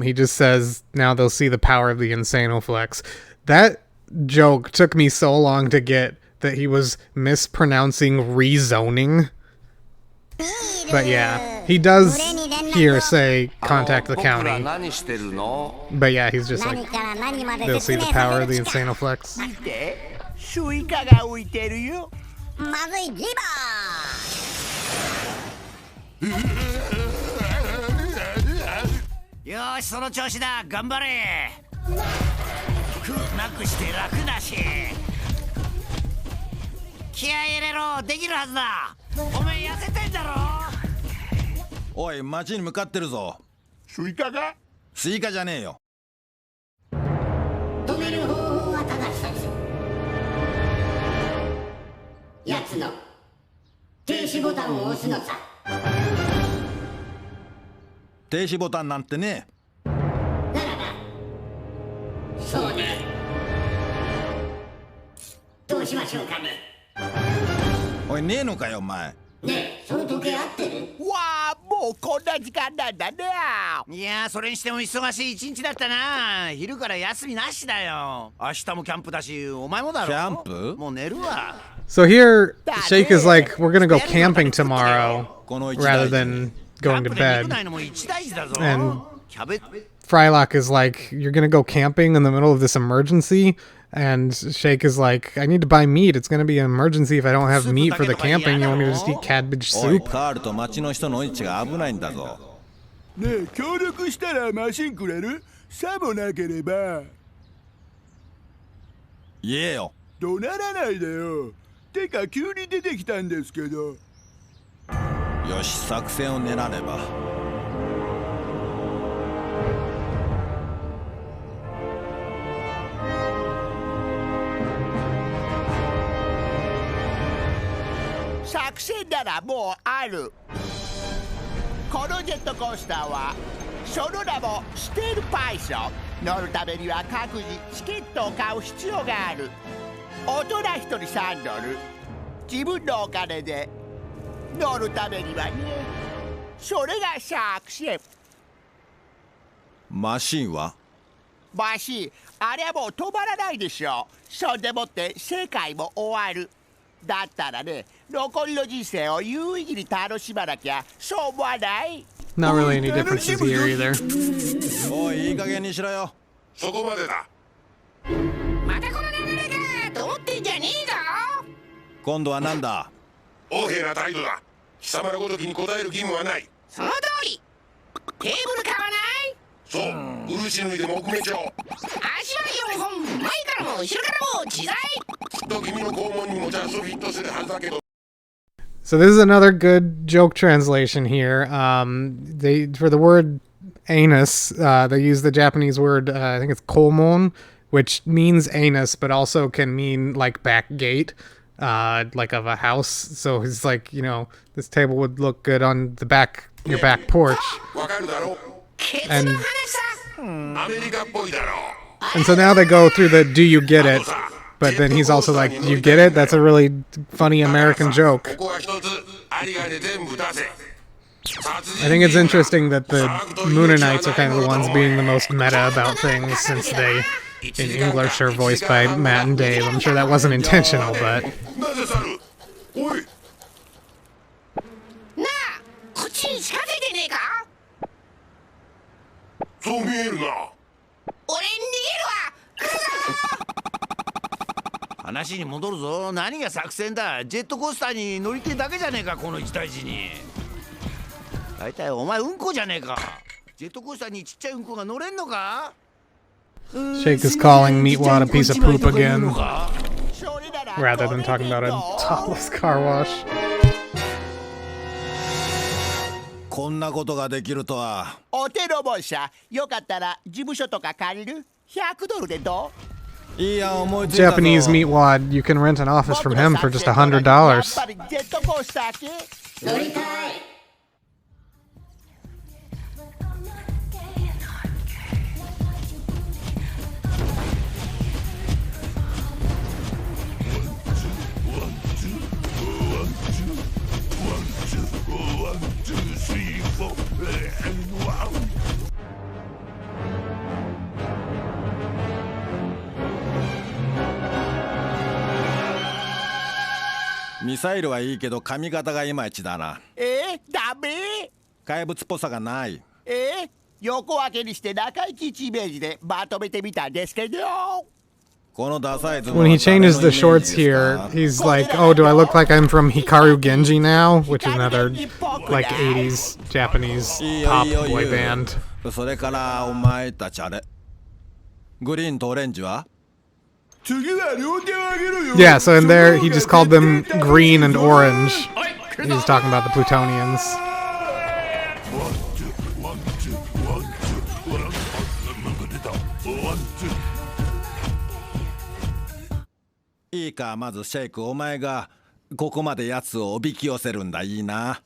He just says now they'll see the power of the Insanoflex. That joke took me so long to get that he was mispronouncing rezoning. But yeah, he does here say contact the county. But yeah, he's just like, they'll see the power of the Insanoflex. 見て、スイカが浮いてるよ。まずいリバよーし、その調子だ。頑張れ。苦なくして楽だし。気合い入れろ。できるはずだ。お前痩せてんだろ。おい、町に向かってるぞ。スイカが。スイカじゃねえよ。止める方法はただ一つ。やつの停止ボタンを押すのさ。停止ボタンなんてね。ならばそうね。どうしましょうかね。おい、ねえのかよお前。ねえ、その時計合ってる。わあ、もうこんな時間なんだね。いやー、それにしても忙しい一日だったな。昼から休みなしだよ。明日もキャンプだし、お前もだろ。キャンプ？もう寝るわ。So here, Shake is like, we're gonna go camping tomorrow rather than going to bed. And Frylock is like, you're gonna go camping in the middle of this emergency? And Shake is like, I need to buy meat. It's gonna be an emergency if I don't have meat for the camping. You want me to just eat cabbage soup? カールと町の人の位置が危ないんだぞ。ねえ、協力したらマシンくれる？さもなければ。言えよ。怒鳴らないでよ。てか急に出てきたんですけど。よし、作戦を練らねば。作戦ならもうある。このジェットコースターはその名もステールパイソン。乗るためには各自チケットを買う必要がある。大人1人3ドル。自分のお金で乗るためにはね。それが作戦。マシンは？マシン、あれはもう止まらないでしょ。そんでもって世界も終わる。だったらね、残りの人生を有意義に楽しまなきゃ、そう思わない？ Not really any differences here either. おい、いい加減にしろよ。そこまでだ。またこの流れかと思ってんじゃねえぞ。今度はなんだ？横柄な態度だ。貴様のごときに答える義務はない。その通り。テーブル買わない？そう、漆塗りで木目調。足は4本、前からも後ろからも自在。きっと君の肛門にもジャストフィットするはずだけど。 So this is another good joke translation here. They for the word anus, they use the Japanese word, I think it's kolmon, which means anus, but also can mean like back gate, like of a house. So he's like, you know, this table would look good on the back, your back porch. And so now they go through the do you get it? But then he's also like, you get it? That's a really funny American joke. I think it's interesting that the Moonanites are kind of the ones being the most meta about things, since they, in English, are voiced by Matt and Dave. I'm sure that wasn't intentional, but...話に戻るぞ。何が作戦だ。ジェットコースターに乗りてえだけじゃねえか、この一対一に。大体お前うんこじゃねえか。ジェットコースターにちっちゃいうんこが乗れんのか。 Shake is calling Meatwad a piece of poop again, rather than talking about a topless car wash. こんなことができるとは。お手のもんさ、よかったら事務所とか借りる？$100でどう？Japanese Meatwad, you can rent an office from him for just $100.「ミサイルはいいけど髪型がいまいちだな。ダメ？怪物っぽさがない。横分けにして中井貴一イメージでまとめてみたんですけど。When he changes the shorts here, he's like, oh, do I look like I'm from Hikaru Genji now? Which is another, like, 80s Japanese pop boy band. それからお前たちあれ。グリーンとオレンジは？Yeah, so in there, he just called them green and orange. He was talking about the Plutonians.「いいか、まずシェイク、お前がここまでやつをおびき寄せるんだ。いいな。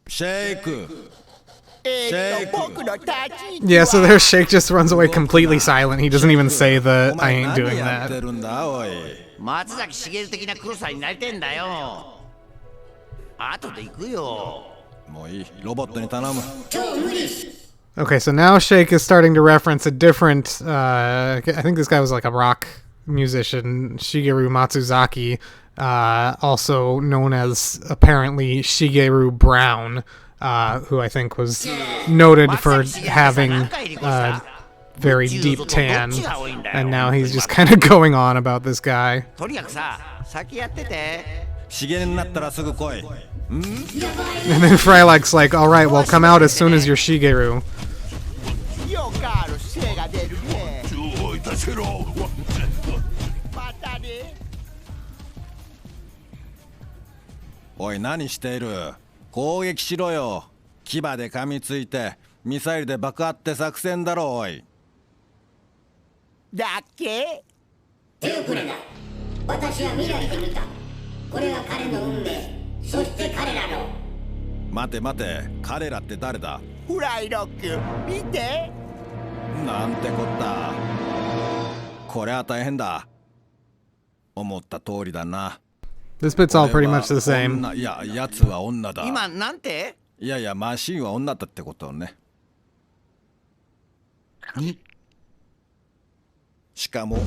シェイク。Yeah, so there Shake just runs away completely silent. He doesn't even say the I ain't doing that. 松崎しげる的な黒さになりてんだよ。後で行くよ。もういい、ロボットに頼む。Okay, so now Shake is starting to reference a different, I think this guy was like a rock musician, Shigeru Matsuzaki, also known as apparently Shigeru Brown, who I think was noted for having a very deep tan, and now he's just kind of going on about this guy. And then Frylik's like, alright, well come out as soon as you're Shigeru. Oi, 何している？攻撃しろよ。牙で噛みついてミサイルで爆破って作戦だろ。おい。だっけ？手をくれな。私は未来で見た。これは彼の運命。そして彼らの。待て待て、彼らって誰だ？フライロック、見て。なんてこった。これは大変だ。思った通りだな。This bit's all pretty much the same. いや、やつは女だ。今なんて？いやいや、マシンは女だってことね。しかも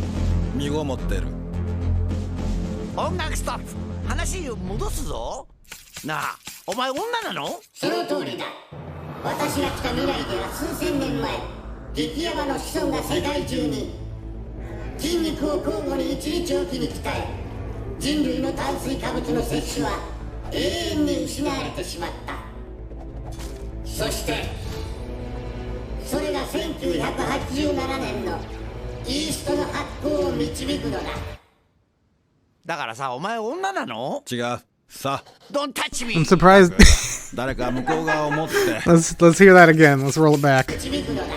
身ごもってる。音楽ストップ。話を戻すぞ。なあ、お前女なの？その通りだ。私が来た未来では数千年前、激ヤバの子孫が世界中に筋肉を交互に一日おきに鍛え、人類の炭水化物の摂取は永遠に失われてしまった。そしてそれが1987年のイーストの発行を導くのだ。だからさ、お前女なの？違う。さ。Don't touch me! I'm surprised. 誰か向こう側を持って。Let's hear that again. Let's roll it back. 導くのだ。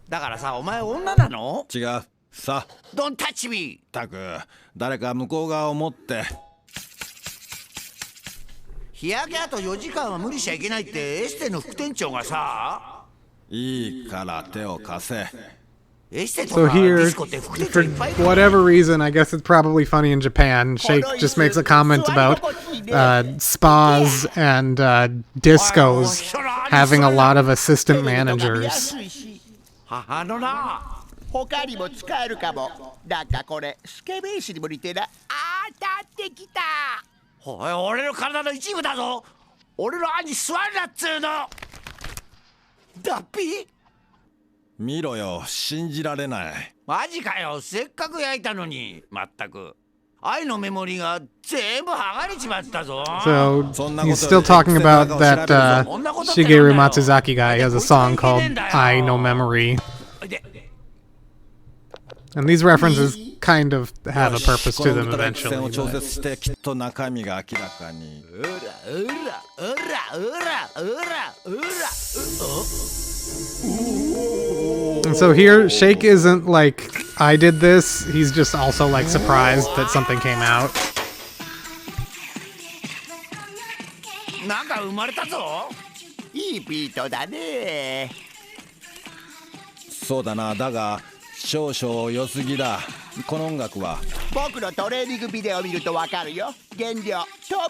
だからさ、お前女なの？違う。さ。Don't touch me! たく、誰か向こう側を持って。日焼けあと4時間は無理しちゃいけないってエステの副店長がさ。いいから手を貸せ。So here, for whatever reason, I guess it's probably funny in Japan, Shake just makes a comment about spas and discos having a lot of assistant managers. 他にも使えるかも。なんかこれスケベースにも似てな。当たってきた。おい、俺の体の一部だぞ。俺の兄座るなっつうの。ダッピー見ろよ、信じられない。マジかよ、せっかく焼いたのに。まったく愛のメモリが全部剥がれちまったぞ。 So he's still talking about that Shigeru Matsuzaki guy. He has a song called I No Memory. And these references kind of have a purpose to them eventually. And so here, Shake isn't like, I did this, he's just also like surprised that something came out. なんか生まれたぞ。いいビートだね。そうだな、だが少々良すぎだ。この音楽は僕のトレーニングビデオを見るとわかるよ。原料飛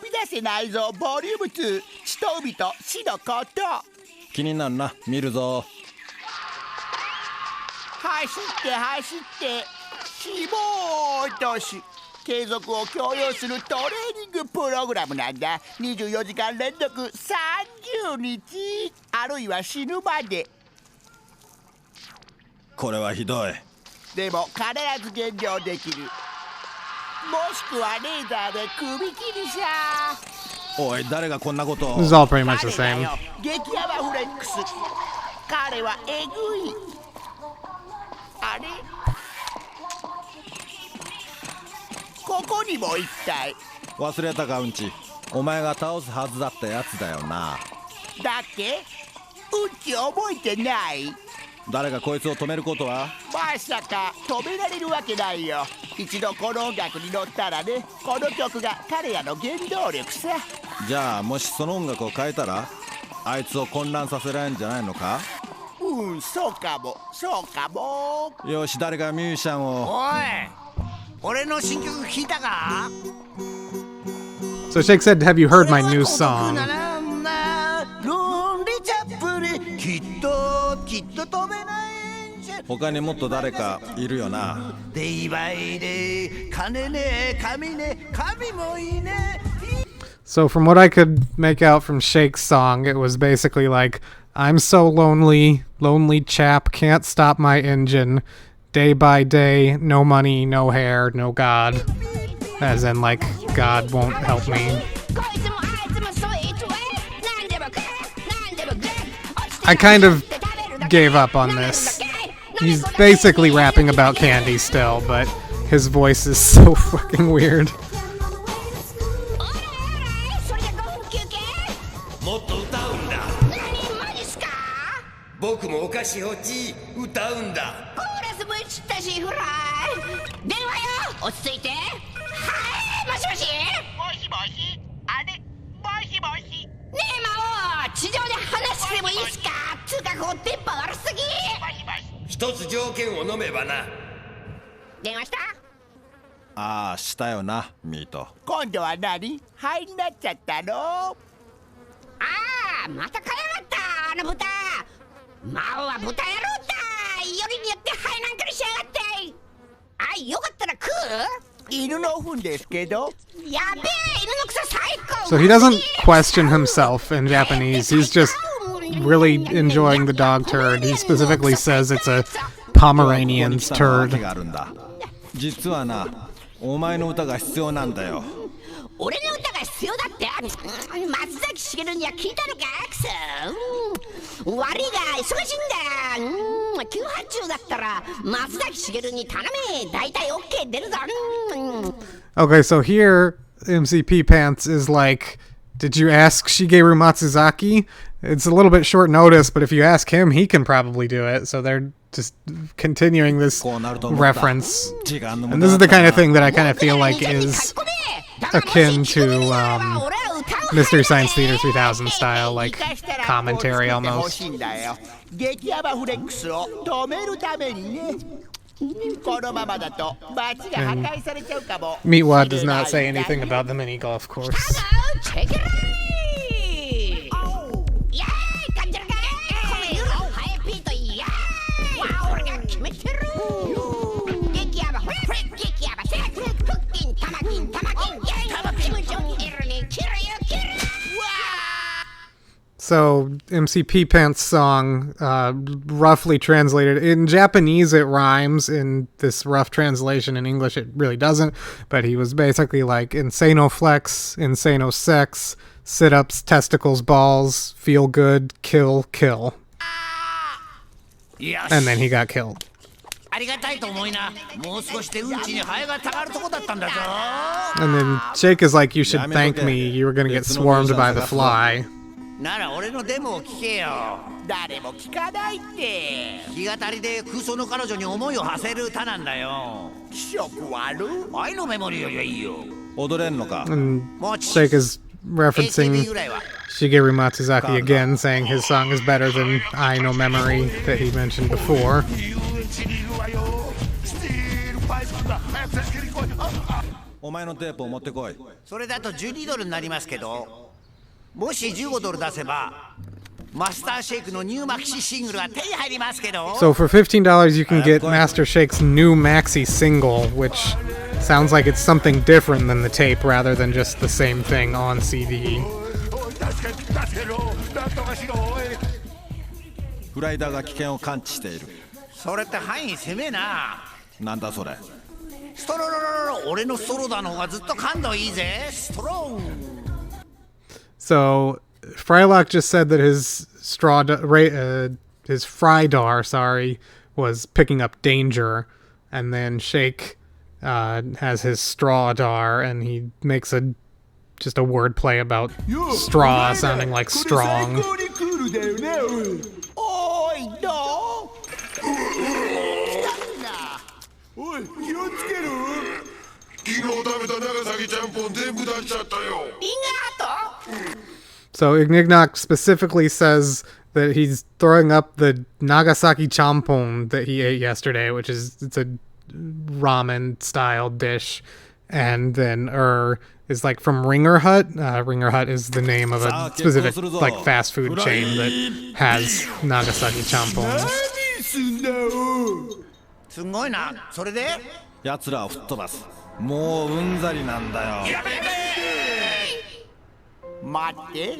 び出せないぞボリューム2、血と海と死のこと。気になるな、見るぞ。走って走って死亡都市継続を強要するトレーニングプログラムなんだ。24時間連続30日、あるいは死ぬまで。これはひどい。でも必ず減量できる。もしくはレーザーで首切りさ。おい、誰がこんなことを。 This is all pretty much the same. 激ヤバフレックス。彼はエグい。あれ、ここにも一体。忘れたか、うんち。お前が倒すはずだったやつだよな。だっけ？うんち覚えてない？誰がこいつを止めることは？まさか止められるわけないよ。一度この音楽に乗ったらね、この曲が彼らの原動力さ。じゃあもしその音楽を変えたらあいつを混乱させられるんじゃないのか？そうかも、そうかも。よし、誰がミュージシャンを。おい、俺の新曲聞いたか？ So Shake said, have you heard my new song? 他にもっと誰かいるよな。So from what I could make out from Shake's song, it was basically like, I'm so lonely, lonely chap, can't stop my engine, day by day, no money, no hair, no God. As in, like, God won't help me. I kind of gave up on this. He's basically rapping about candy still, but his voice is so fucking weird. 僕もお菓子落ち歌うんだ。コーラスぶちったしフライ。電話よ、落ち着いて。はい、もしもし。もしもし、あれ、もしもし。ねえ魔王、地上で話してもいいっすか？つうかこう電波悪すぎ。一つ条件を飲めばな。電話した？ああ、したよな、ミート。今度は何？灰になっちゃったの？ああ、また買いやがった、あの豚。魔王は豚野郎だ。よりによって灰なんかにしやがって。あ、よかったら食う？犬の糞ですけど。やべえ、犬の草最高。 So he doesn't question himself in Japanese. He's just really enjoying the dog turd. He specifically says it's a Pomeranian's turd. 実はな、お前の歌が必要なんだよ。俺の歌が必すよ。だって松崎しげるには聞いたのかクソ。悪いが忙しいんだ。急発注だったら松崎しげるに頼め。大体 OK 出るぞ。Okay, so here MCP Pants is like, did you ask Shigeru Matsuzaki? It's a little bit short notice, but if you ask him, he can probably do it. So they're just continuing this reference. And this is the kind of thing that I kind of feel like is akin to Mystery Science Theater 3000 style, like commentary almost. Meatwad does not say anything about the mini golf course. So, MCP Pants' song, roughly translated, in Japanese it rhymes, in this rough translation in English it really doesn't, but he was basically like, insano flex, insano sex, sit-ups, testicles, balls, feel good, kill, kill. And then he got killed. And then Shake is like, you should thank me, you were gonna get swarmed by the fly. なら俺のデモを聞けよ。誰も聞かないって。弾き語りで空想の彼女に思いを馳せる歌なんだよ。気色悪い。愛のメモリーよりはいいよ。踊れんのか。And Shake is referencing Shigeru Matsuzaki again, saying his song is better than I No Memory that he mentioned before. お前のテープを持ってこい。それだと12ドルになりますけど。もし15ドル出せばマスターシェイクのニューマキシシングルが手に入りますけど So for $15 you can get Master Shake's new maxi single, which sounds like it's something different than the tape rather than just the same thing on CD. フライダーが危険を感知している。それって範囲狭えな。なんだそれ。ストロロロロ、俺のストローダーの方がずっと感度いいぜ。ストロー。 So Frylock just said that his his Frydar, was picking up danger, and then Shake has his Strawdar, and he makes just a wordplay about straw sounding like strong. So Ignignok specifically says that he's throwing up the Nagasaki champon that he ate yesterday, which is it's a ramen style dish, and then is like from Ringer Hut. Ringer Hut is the name of a specific like fast food chain that has Nagasaki champon. すごいな。それで奴らを吹っ飛ばす。もううんざりなんだよ。待って、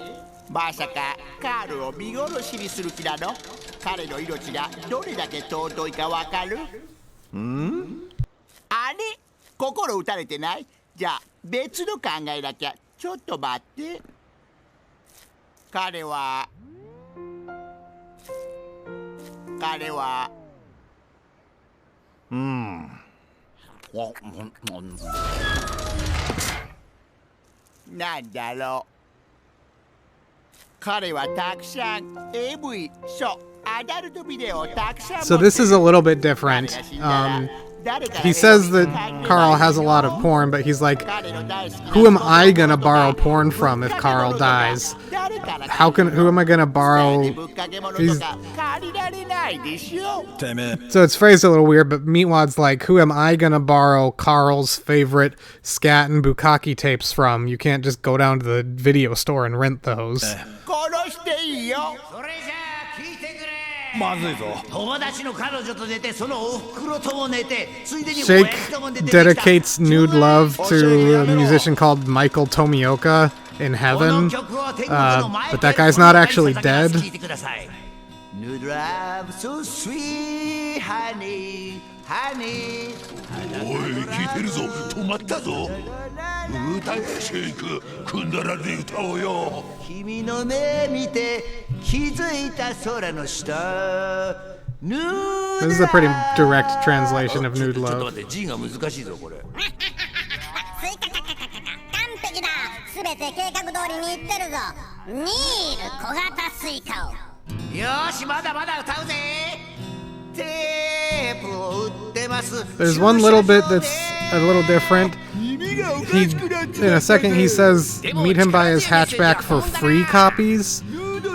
まさかカールを見殺しにする気なの？彼の命がどれだけ尊いかわかる？あれ？心打たれてない？じゃあ別の考えなきゃ。ちょっと待って。彼はなんだろう。彼はたくさん AV、そう、アダルトビデオをたくさん。So this is a little bit different. He says that Carl has a lot of porn, but he's like, who am I gonna borrow porn from if Carl dies? Who am I gonna borrow? So it's phrased a little weird, but Meatwad's like, who am I gonna borrow Carl's favorite scat and bukkake tapes from? You can't just go down to the video store and rent those. Shake dedicates Nude Love to a musician called Michael Tomioka in heaven, but that guy's not actually dead. Noodle love so sweet honey honey おい聞いてるぞ止まったぞ歌えシェイクくんだらで歌おうよ君の目見て気づいた空の下 This is a pretty direct translation of Nude ちょっと Love. 待って G が難しいぞこれ完璧だ。すべて計画通りにいってるぞ。ニール小型スイカを。よーしまだまだ歌うぜ。テープを売ってます。 There's one little bit that's a little different. In a second, he says meet him by his hatchback for free copies,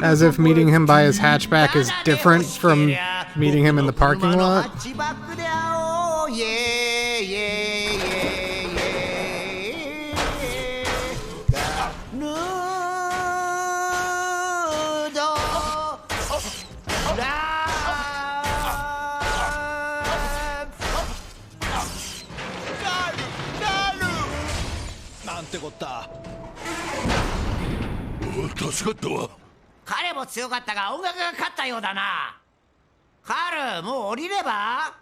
as if meeting him by his hatchback is different from meeting him in the parking lot. Oh, 彼も強かったが音楽が勝ったようだな。カール、もう降りれば？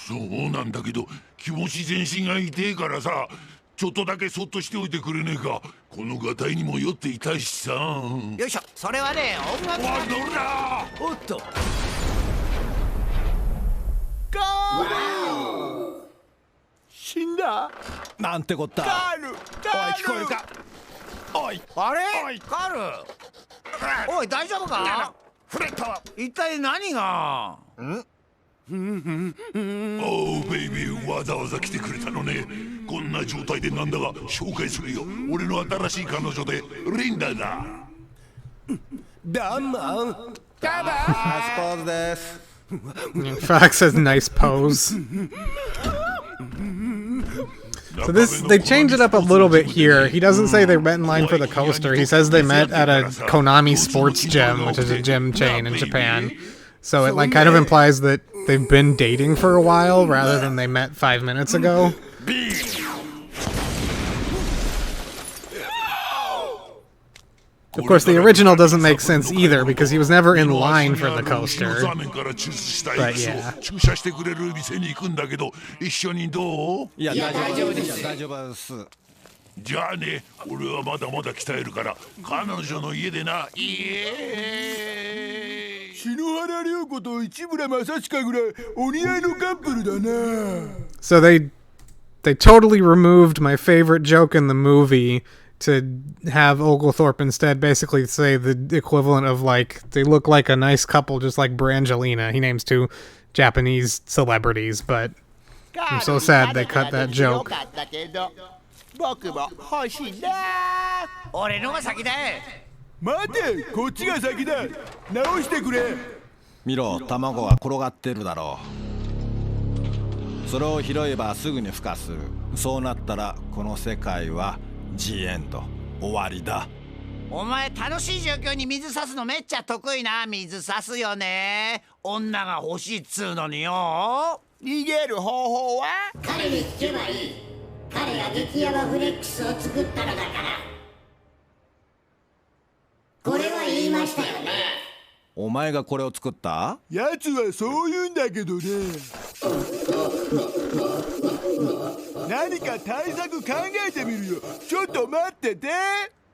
そうなんだけど気持ち全身が痛えからさちょっとだけそっとしておいてくれねえかこのガタイにも酔っていたしさよいしょそれはね音楽が乗るなおっとカール死んだなんてこったカールおい聞こえるかおいあれおいカールおい大丈夫かフレット一体何がおうベイビーわざわざ来てくれたのねこんな状態でなんだが紹介するよ俺の新しい彼女でリンダだダンマンダバースポーツです Fox says nice pose. So they change it up a little bit here. He doesn't say they met in line for the coaster. He says they met at a Konami Sports Gym, which is a gym chain in Japan. So it kind of implies that they've been dating for a while rather than they met 5 minutes ago. Of course, the original doesn't make sense either because he was never in line for the coaster. But yeah. 駐車してくれる店に行くんだけど一緒にどういや大丈夫です大丈夫ですじゃあね俺はまだまだ鍛えるから彼女の家でな篠原涼子と市村正親ぐらいお似合いのカップルだな So they totally removed my favorite joke in the movie to have Oglethorpe instead basically say the equivalent of they look like a nice couple just like Brangelina. He names 2 Japanese celebrities, but I'm so sad they cut that joke. 僕も欲しいな俺のが先だ待てこっちが先だ直してくれ見ろ卵が転がってるだろうそれを拾えばすぐに孵化するそうなったらこの世界はジエンド終わりだお前楽しい状況に水差すのめっちゃ得意な水差すよね女が欲しいっつうのによ逃げる方法は彼に聞けばいい彼が激ヤバフレックスを作ったのだからこれは言いましたよねお前がこれを作った？奴はそう言うんだけどね何か対策考えてみるよちょっと待ってて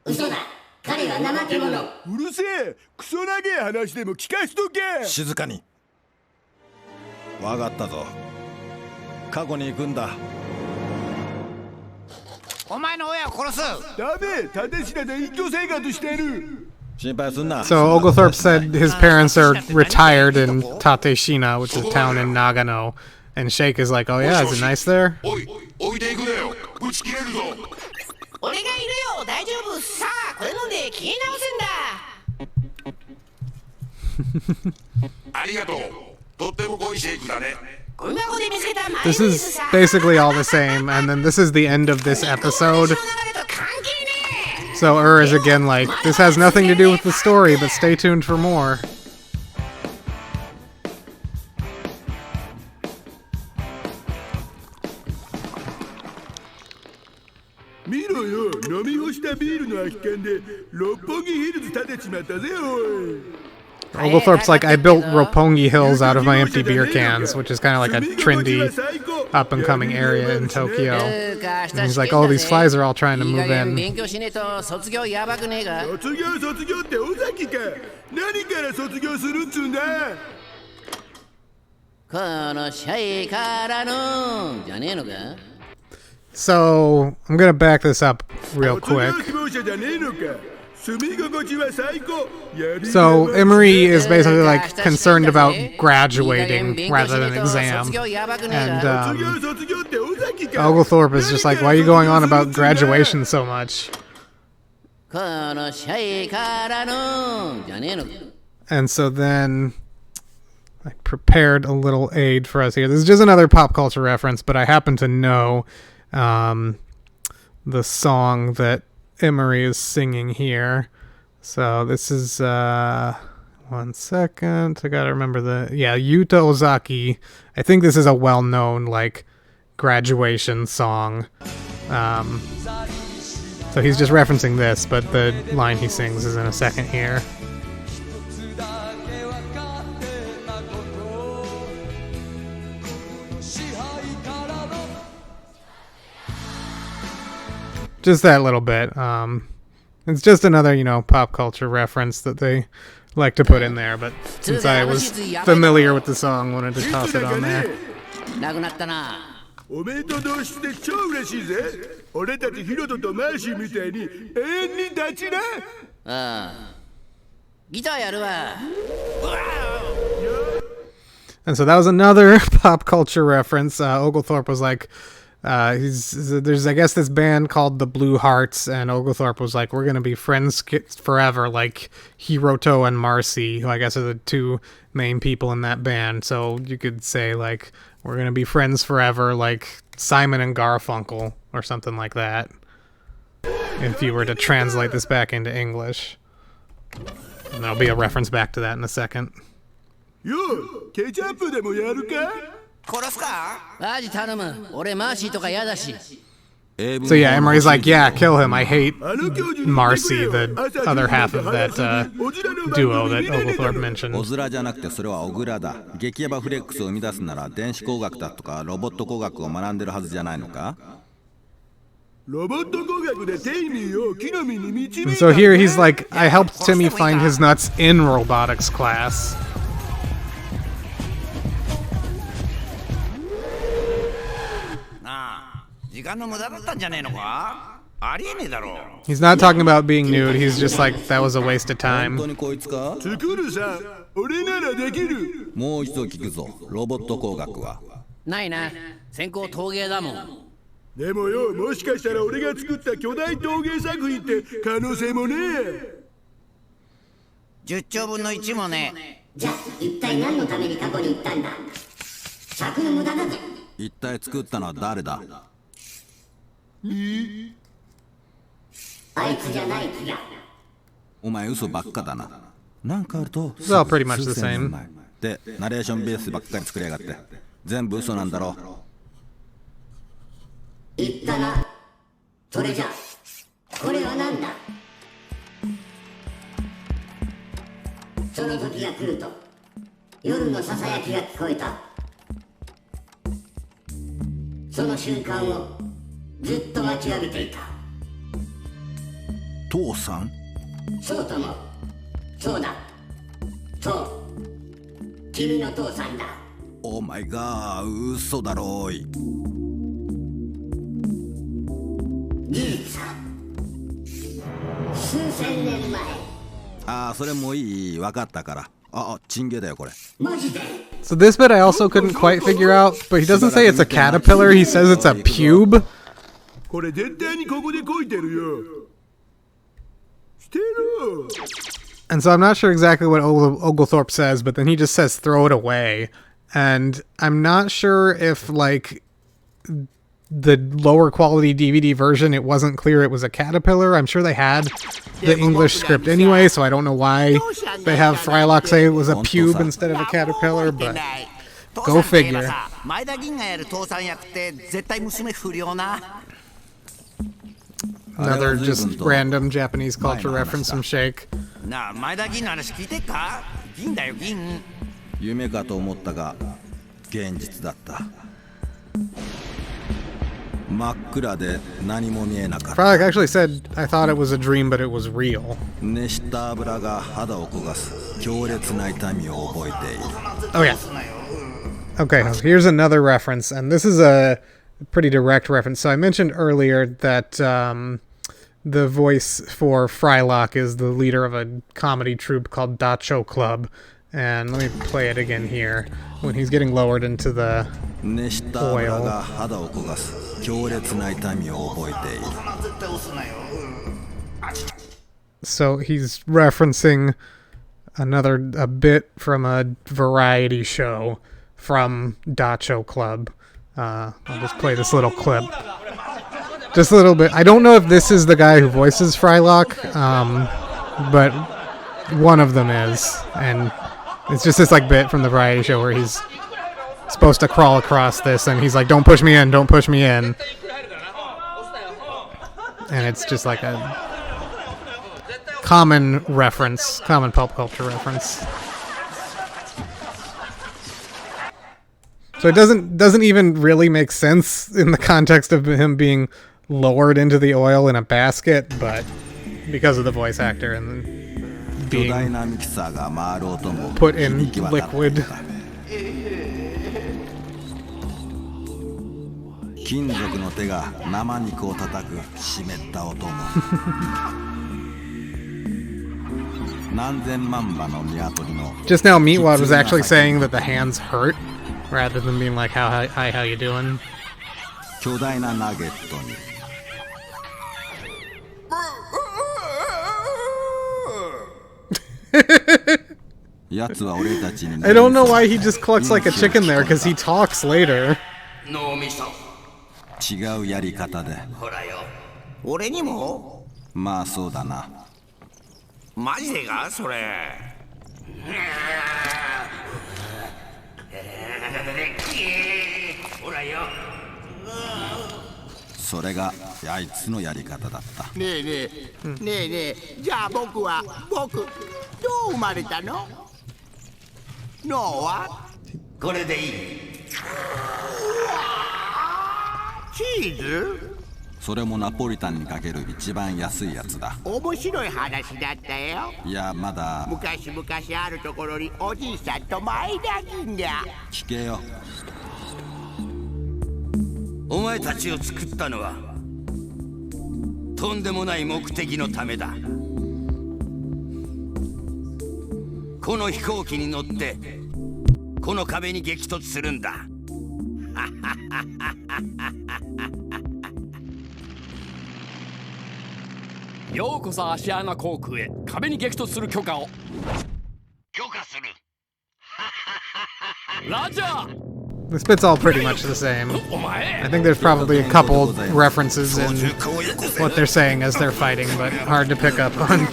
嘘だ彼は怠け者うるせえクソ長え話でも聞かしとけ静かにわかったぞ過去に行くんだお前の親を殺すダメ立科で隠居生活してる So Oglethorpe said his parents are retired in Tateshina, which is a town in Nagano. And Shake is like, oh yeah, is it nice there? おいでいくなよぶち切れるぞ俺がいるよ大丈夫さあこれ飲んで消え直せんだありがとうとっても濃いシェイクだね This is basically all the same, and then this is the end of this episode. So is again like, this has nothing to do with the story, but stay tuned for more. 見ろよ飲み干したビールの空き缶で六本木ヒルズ建てちまったぜおい Oglethorpe's like, I built Roppongi Hills out of my empty beer cans, which is kind of like a trendy, up-and-coming area in Tokyo. And he's like, oh, these flies are all trying to move in. So, I'm going to back this up real quick. So, Emery is basically like concerned about graduating rather than exam. And Oglethorpe is just like, why are you going on about graduation so much? And so then I prepared a little aid for us here. This is just another pop culture reference, but I happen to know the song that Emery is singing here. So this is 1 second. I gotta remember Yuta Ozaki. I think this is a well-known like graduation song. So he's just referencing this, but the line he sings is in a second here. Just that little bit. It's just another, pop culture reference that they like to put in there, but since I was familiar with the song, wanted to toss it on there. And so that was another pop culture reference. Oglethorpe was like, there's I guess this band called the Blue Hearts, and Oglethorpe was like, we're gonna be friends forever, like Hiroto and Marcy, who I guess are the two main people in that band. So you could say like, we're gonna be friends forever, like Simon and Garfunkel or something like that, if you were to translate this back into English. And there'll be a reference back to that in a second. Yo, ketchup demo yaru So yeah, Emery's like, yeah, kill him. I hate Marcy, the other half of that duo that Oglethorpe mentioned. オズラじゃなくてそれはオグラだ。激ヤバフレックスを生み出すなら電子工学だとかロボット工学を学んでるはずじゃないのか? And so here he's like, I helped Timmy find his nuts in robotics class. He's not talking about being nude, he's just like, that was a waste of time. もう一度聞くぞ。ロボット工学は。ないな。先行陶芸だもん。でもよ、もしかしたら俺が作った巨大陶芸作品って可能性もねえ。10兆分の1もね。じゃあ一体何のために過去に行ったんだ。尺の無駄だぜ。一体作ったのは誰だ。あいつじゃない気が。お前嘘ばっかだな。なんかあると。It's all pretty much the same. で、ナレーションベースばっかり作りやがって。全部嘘なんだろ。言ったな。それじゃこれは何だ。その時が来ると夜のささやきが聞こえた。その瞬間をずっと待ちわびていた。父さん？そうとも。そうだ。そう。君の父さんだ。オーマイガー、嘘だろい。事実さ。数千年前。ああ、それもいい。わかったから。あ、チンゲだよこれ。マジで。 So this bit I also couldn't quite figure out, but he doesn't say it's a caterpillar, he says it's a pube. これ絶対にここでこいてるよ。してる。 And so I'm not sure exactly what Oglethorpe says, but then he just says throw it away. And I'm not sure if, like, the lower quality DVD version, it wasn't clear it was a caterpillar. I'm sure they had the English script anyway, so I don't know why they have Frylock say it was a pube instead of a caterpillar, but go figure. Another just random Japanese culture reference from Shake. 銀だよ銀。夢かと思ったが現実だった。真っ暗で何も見えなかった。 Frolic actually said, I thought it was a dream, but it was real. 熱した油が肌を焦がす強烈な痛みを覚えている。 Oh yeah. Okay, here's another reference, and this is a pretty direct reference. So I mentioned earlier that the voice for Frylock is the leader of a comedy troupe called Dacho Club. And let me play it again here. When he's getting lowered into the oil. So he's referencing a bit from a variety show from Dacho Club. I'll just play this little clip. Just a little bit. I don't know if this is the guy who voices Frylock, but one of them is. And it's just this like bit from the variety show where he's supposed to crawl across this and he's like, don't push me in, don't push me in. And it's just like a common reference, common pop culture reference. So it doesn't even really make sense in the context of him being lowered into the oil in a basket, but because of the voice actor and being put in liquid. 金属の手が生肉を叩く湿った音も何千万羽の鶏の Just now Meatwad was actually saying that the hands hurt rather than being like, hi, how you doing? 巨大なナゲットに I don't know why he just clucks like a chicken there, because he talks later. 違うやり方で。ほらよ。俺にも？まあそうだな。マジでかそれ。ほらよ。それがあいつのやり方だった。ねえねえ、ねえねえ、じゃあ僕どう生まれたの？脳は？これでいい。チーズ？それもナポリタンにかける一番安いやつだ。面白い話だったよ。いやまだ。昔々あるところにおじいさんと前田銀が。聞けよ。お前たちを作ったのはとんでもない目的のためだ。この飛行機に乗ってこの壁に激突するんだ。ようこそアシアナ航空へ。壁に激突する許可を許可する。ラジャー。 This bit's all pretty much the same. I think there's probably a couple references in what they're saying as they're fighting, but hard to pick up on.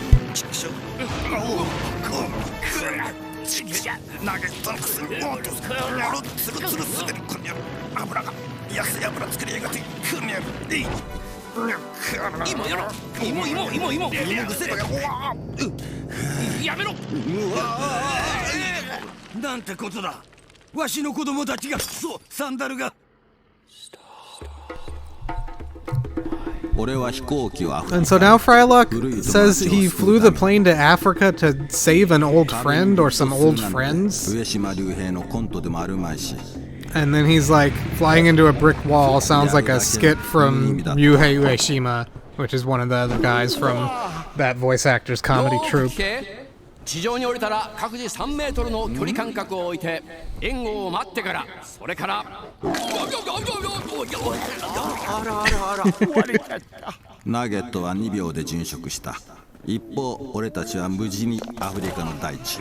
なんてことだ。わしの子供たちがそうサンダルが。And so now Frylock says he flew the plane to Africa to save an old friend or some old friends. And then he's like, flying into a brick wall sounds like a skit from Ryuhei Ueshima, which is one of the other guys from that voice actor's comedy troupe. 地上に降りたら各自3メートルの距離間隔を置いて援護を待ってからそれからナゲットは2秒で殉職した。一方俺たちは無事にアフリカの大地。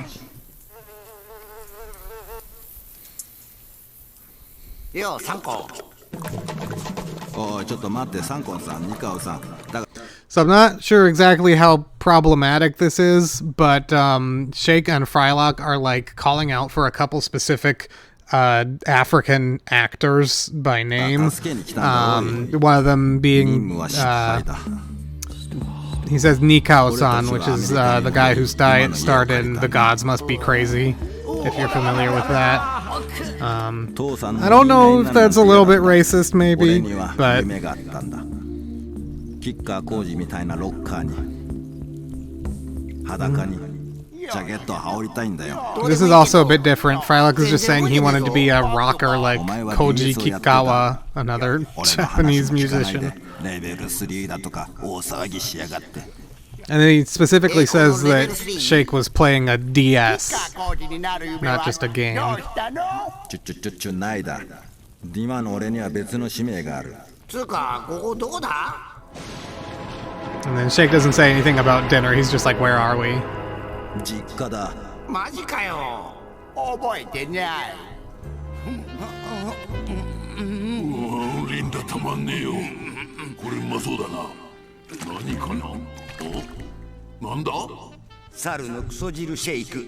ようサンコ。おいちょっと待ってサンコンさん、ニカオさん。So I'm not sure exactly how problematic this is, but Shake and Frylock are like calling out for a couple specific African actors by name. One of them being He says Nikao-san, which is the guy who starred in The Gods Must Be Crazy, if you're familiar with that. I don't know if that's a little bit racist, maybe, but... This is also a bit different. Frylock is just saying he wanted to be a rocker like Koji Kikawa, another Japanese musician. And then he specifically says that Shake was playing a DS, not just a game. And then Shake doesn't say anything about dinner, he's just like, where are we? マジかよ覚えてないリンダたまんねえよこれうまそうだな何かななんだ猿のクソ汁シェイク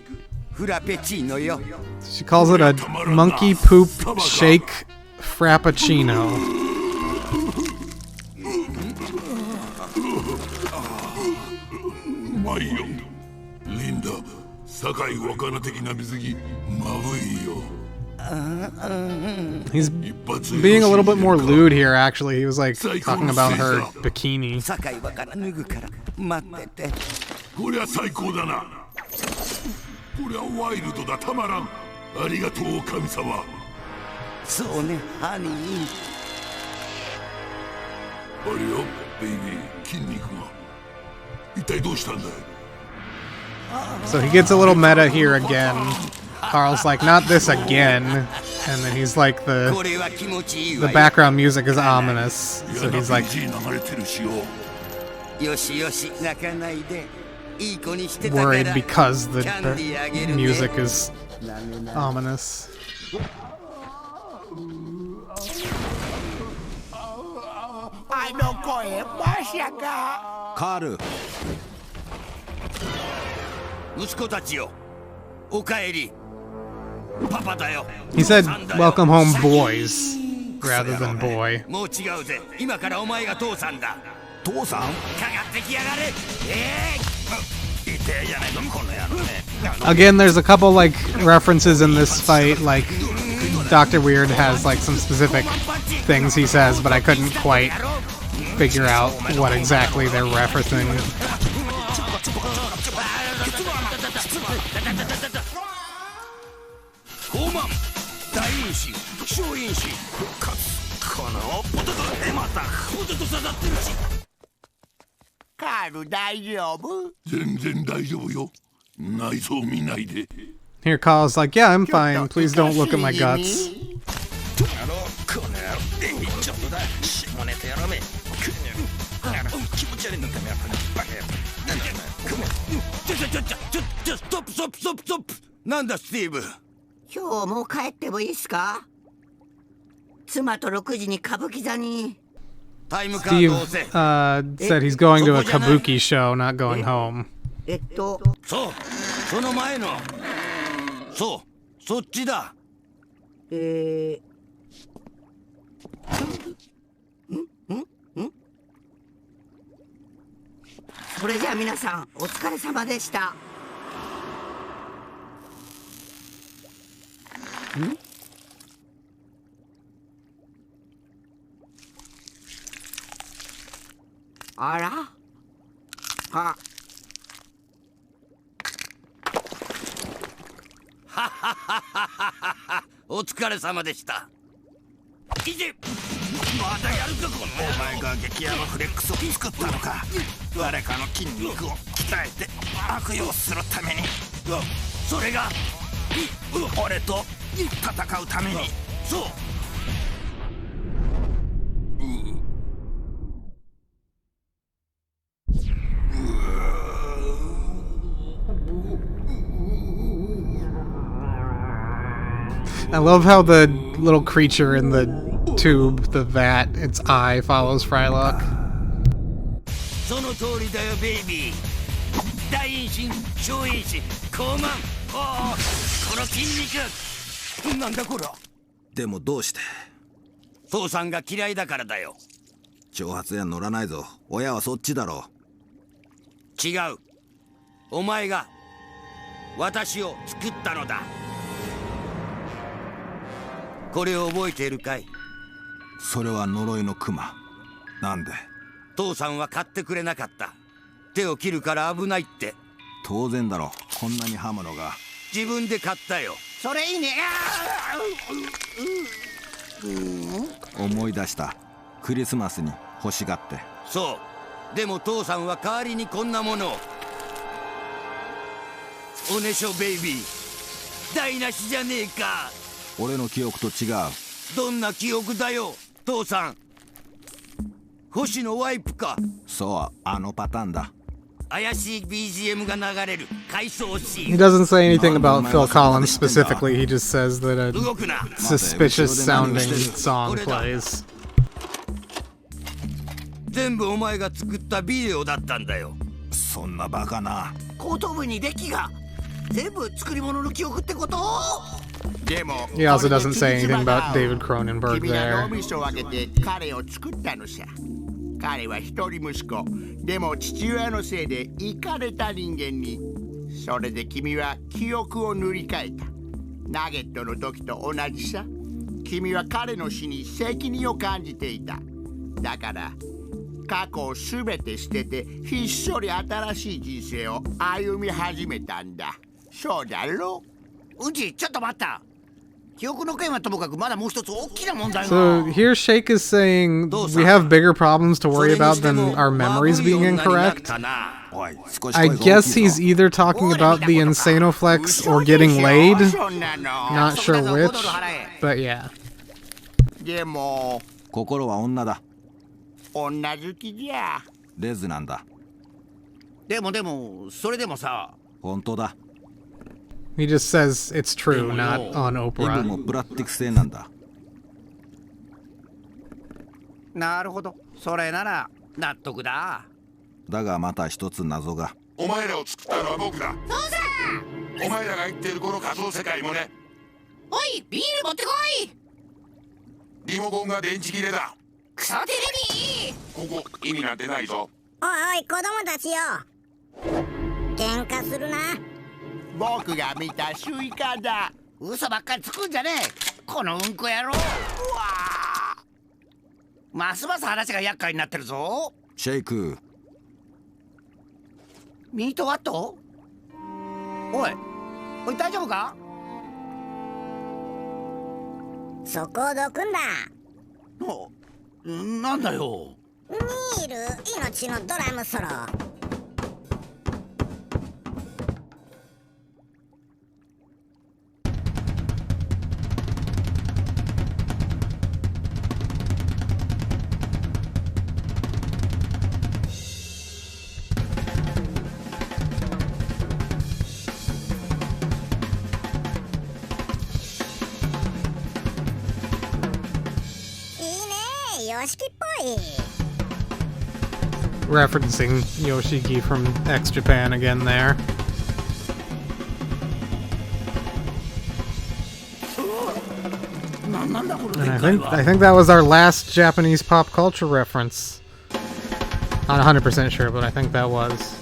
フラペチーノよ She calls it a monkey poop shake frappuccino. Linda, 堺若菜的な水着まぶいよ He's being a little bit more lewd here, actually. He was like talking about her bikini. 堺若菜脱ぐから待っててこりゃ最高だなこりゃワイルドだたまらんありがとう神様そうねハニーあれよベイビー筋肉が一体どうしたんだい So he gets a little meta here again. Carl's like, not this again. And then he's like, the background music is ominous. So he's like, worried because the music is ominous. Carl. 息子たちよおかえりパパだよ He said, welcome home, boys, rather than boy. もう違うぜ今からお前が父さんだ父さんかかってきやがれ痛いじゃないのこの野郎ね Again, there's a couple like references in this fight, like Dr. Weird has like some specific things he says, but I couldn't quite figure out what exactly they're referencing. Here, Carl's like, yeah, I'm fine. Please don't look at my guts. Stop! なんだスティーブ今日もう帰ってもいいですか妻と6時に歌舞伎座に Steve said he's going to a kabuki show, not going home. そうその前のそうそっちだそれじゃあ皆さんお疲れ様でしたあらあお疲れ様でしたいてまだやるかこのお前が激ヤバフレックスを作ったのか誰かの筋肉を鍛えて悪用するためにそれが俺と戦うためにそうI love how the little creature in the tube, the vat, its eye follows Frylock. その通りだよベイビー大陰唇小陰唇高慢この筋肉なんだこらでもどうして父さんが嫌いだからだよ挑発や乗らないぞ親はそっちだろ違う。お前が私を作ったのだ。これを覚えているかい？それは呪いのクマ。なんで？父さんは買ってくれなかった。手を切るから危ないって。当然だろ、こんなに刃物が。自分で買ったよ。それいいね。思い出した。クリスマスに欲しがって。そう。でも父さんは代わりにこんなものを。おねしょベイビー、台無しじゃねえか。俺の記憶と違う。どんな記憶だよ父さん。星のワイプか。そう、あのパターンだ。怪しい BGM が流れる回想シーン。 He doesn't say anything about Phil Collins specifically, he just says that a suspicious sounding song plays. 全部お前が作ったビデオだったんだよ。そんなバカな。後頭部に歴が全部作り物の記憶ってこと？でも He also doesn't say anything about David Cronenberg 君が there. 脳みそを分けて彼を作ったのさ。彼は一人息子。でも父親のせいでイカれた人間に。それで君は記憶を塗り替えた。ナゲットの時と同じさ。君は彼の死に責任を感じていた。だから過去を全て捨ててひっそり新しい人生を歩み始めたんだ。そうだろう？うんち、ちょっと待った。記憶の件はともかくまだもう一つ大きな問題が。 So here Shake is saying we have bigger problems to worry about than our memories being incorrect. I guess he's either talking about the Insanoflex or getting laid. Not sure which, but yeah. でも心は女だ。女好きじゃ。レズなんだ。でもそれでもさ。本当だ。He just says it's true, not on イブ Oprah. もプラスティック製なんだ。なるほど、それなら納得だ。だがまた一つ謎が。お前らを作ったのは僕だ。父さん。お前らが言ってるこの仮想世界もね。おい、ビール持ってこい。リモコンが電池切れだ。クソテレビ。ここ意味なんてないぞ。おいおい、子供たちよ。喧嘩するな。僕が見たスイカだ。嘘ばっかりつくんじゃねえ、このうんこ野郎。うわますます話が厄介になってるぞ。シェイク。ミートワット？おい大丈夫か？そこをどくんだ。なんだよ。ニール、命のドラムソロ。Referencing Yoshiki from X Japan again there. And I think that was our last Japanese pop culture reference. Not 100% sure, but I think that was.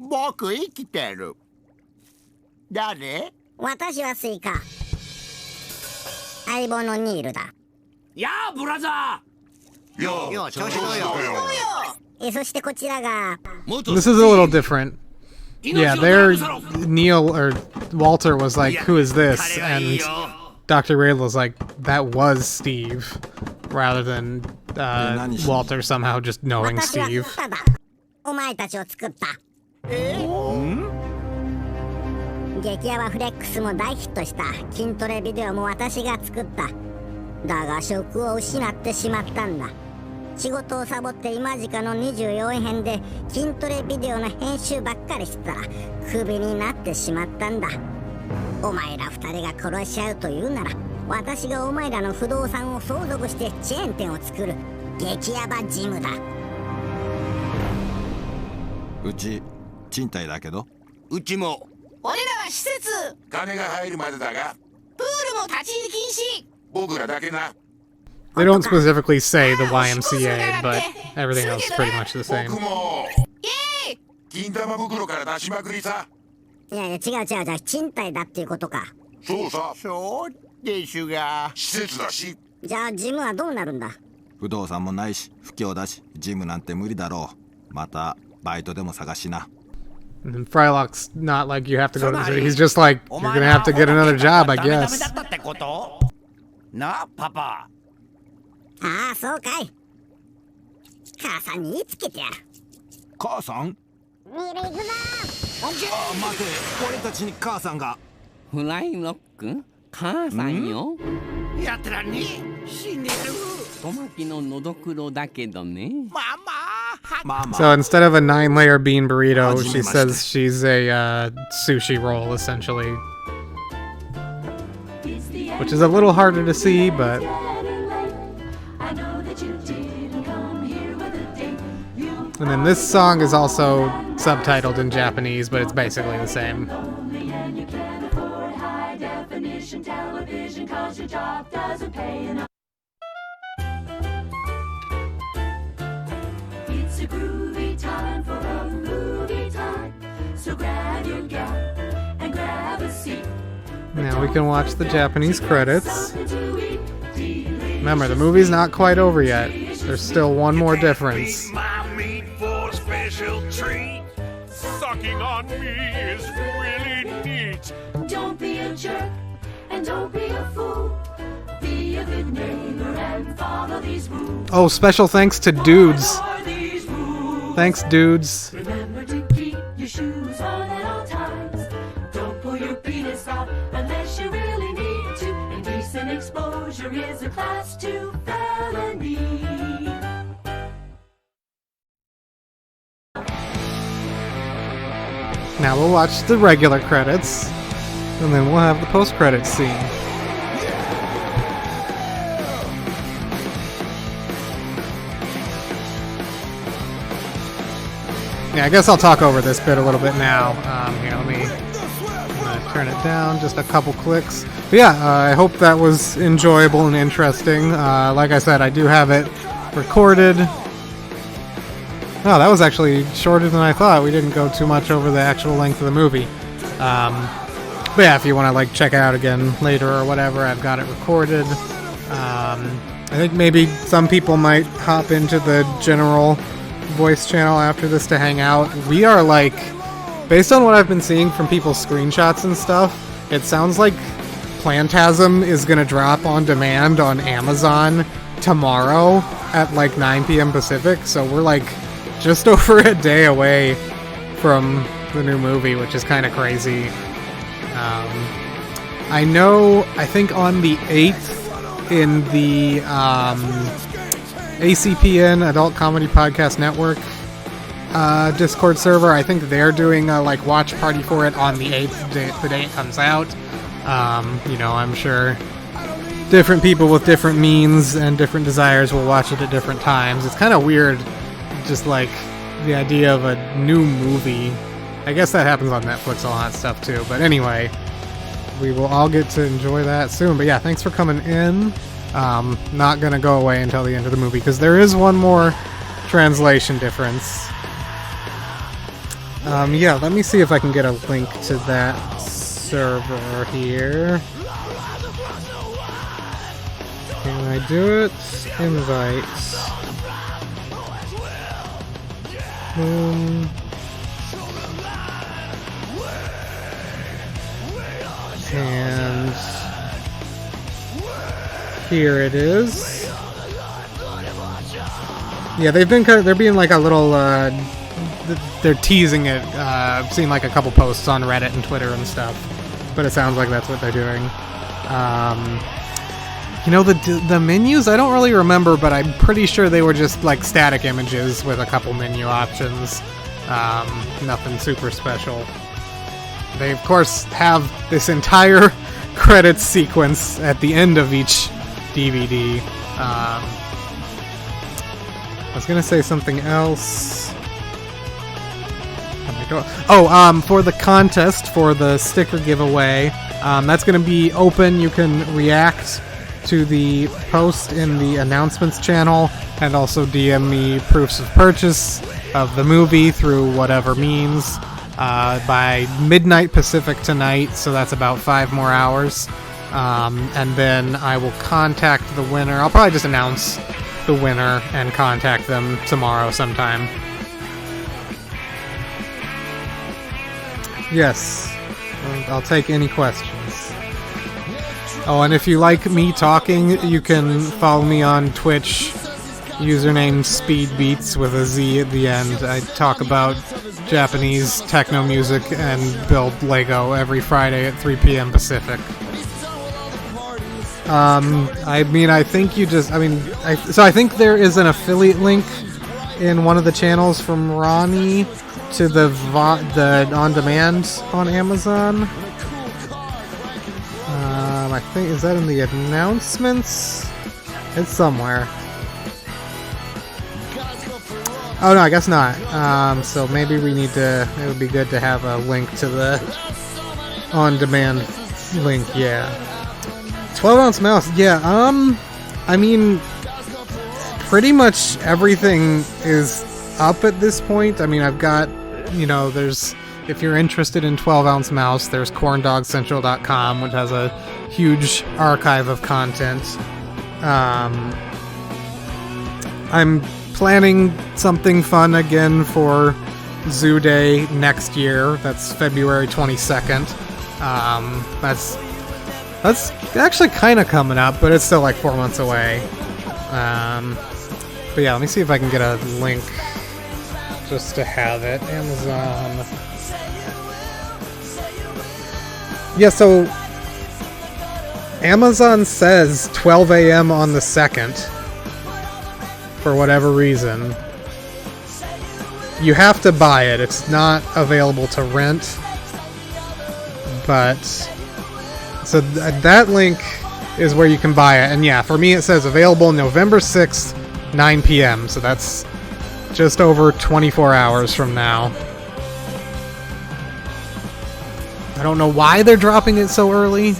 僕生きてる。誰？私はスイカ。相棒のニールだ。やあブラザー。よ調子どうよ。そしてこちらが。This is a little different. Yeah, there Neil or Walter was like, "Who is this?" And Dr. Radel was like, "That was Steve," rather than Walter somehow just knowing Steve. お前たちを作った。激ヤバフレックスも大ヒットした。筋トレビデオも私が作った。だが職を失ってしまったんだ。仕事をサボって今時間の24編で筋トレビデオの編集ばっかりしてたらクビになってしまったんだ。お前ら二人が殺し合うというなら私がお前らの不動産を相続してチェーン店を作る激ヤバジムだ。うち賃貸だけど。うちも。俺らは施設。金が入るまでだが。プールも立ち入り禁止。僕らだけな。 They don't specifically say the YMCA, but everything else is pretty much the same. 僕も。金玉袋から出しまくりさ。いやいや、違う違う違う、賃貸だっていうことか。そうさ。そうですが。施設だし。じゃあジムはどうなるんだ。不動産もないし、不況だし、ジムなんて無理だろう。またバイトでも探しな。And Frylock's not like you have to go to the city. He's just like, you're gonna have to get another job, I guess. なあ、パパ。ああ、そうかい。母さんに言いつけてやる。母さん？見る行くぞ。あ、待て、俺たちに母さんが。フライロック母さんよ。やってらんねえ。死んでる。トマキののどくろだけどね。So instead of a 9-layer bean burrito, she says she's a sushi roll, essentially. Which is a little harder to see, but... And then this song is also subtitled in Japanese, but it's basically the same. It's a groovy time for a movie time. So grab your gal and grab a seat. Now we can watch the Japanese credits. Remember, the movie's not quite over yet. There's still one more difference. Sucking on me is really neat. Don't be a jerk and don't be a fool. Be a good neighbor and follow these rules. Oh, special thanks to Dudes. Thanks, Dudes. Remember to keep your shoes on at all times. Don't pull your penis out unless you really need to. Indecent exposure is a class 2 felony. Now we'll watch the regular credits, and then we'll have the post-credits scene. Yeah, I guess I'll talk over this bit a little bit now. Here, let me turn it down just a couple clicks. But yeah, I hope that was enjoyable and interesting. Like I said, I do have it recorded. Oh, that was actually shorter than I thought. We didn't go too much over the actual length of the movie. But yeah, if you want to like check it out again later or whatever, I've got it recorded. I think maybe some people might hop into the general voice channel after this to hang out. We are like, based on what I've been seeing from people's screenshots and stuff, it sounds like Plantasm is going to drop on demand on Amazon tomorrow at like 9 p.m. Pacific. So we're like just over a day away from the new movie, which is kind of crazy. I know, I think on the 8th in the ACPN, Adult Comedy Podcast Network Discord server, I think they're doing a like watch party for it on the 8th, the day it comes out. You know, I'm sure different people with different means and different desires will watch it at different times. It's kind of weird, just like the idea of a new movie. I guess that happens on Netflix, all that stuff too. But anyway, we will all get to enjoy that soon. But yeah, thanks for coming in. Not gonna go away until the end of the movie because there is one more translation difference. Yeah, let me see if I can get a link to that server here. Can I do it? Invite. And here it is. Yeah, they're being like a little they're teasing it. I've seen like a couple posts on Reddit and Twitter and stuff, but it sounds like that's what they're doing. You know, the menus, I don't really remember, but I'm pretty sure they were just like static images with a couple menu options. Nothing super special. They, of course, have this entire credits sequence at the end of each DVD. I was going to say something else. Let me For the contest for the sticker giveaway, that's going to be open. You can react to the post in the announcements channel and also DM me proofs of purchase of the movie through whatever means by midnight Pacific tonight, so that's about 5 more hours. And then I will contact the winner. I'll probably just announce the winner and contact them tomorrow sometime. Yes, I'll take any questions. Oh, and if you like me talking, you can follow me on Twitch, username SpeedBeats with a Z at the end. I talk about Japanese techno music and build Lego every Friday at 3 p.m. Pacific. I think there is an affiliate link in one of the channels from Ronnie to the on-demand on Amazon. I think, is that in the announcements? It's somewhere. Oh no, I guess not. So maybe it would be good to have a link to the on-demand link, yeah. 12-ounce mouse, yeah, pretty much everything is up at this point. I've got, if you're interested in 12-ounce mouse, there's corndogcentral.com, which has a huge archive of content. I'm planning something fun again for Zoo Day next year. That's February 22nd. That's actually kind of coming up, but it's still like 4 months away. But yeah, let me see if I can get a link just to have it. Amazon. Yeah, so Amazon says 12 a.m. on the 2nd. For whatever reason. You have to buy it. It's not available to rent. But so that link is where you can buy it. And yeah, for me it says available November 6th, 9 p.m. So that's just over 24 hours from now. I don't know why they're dropping it so early.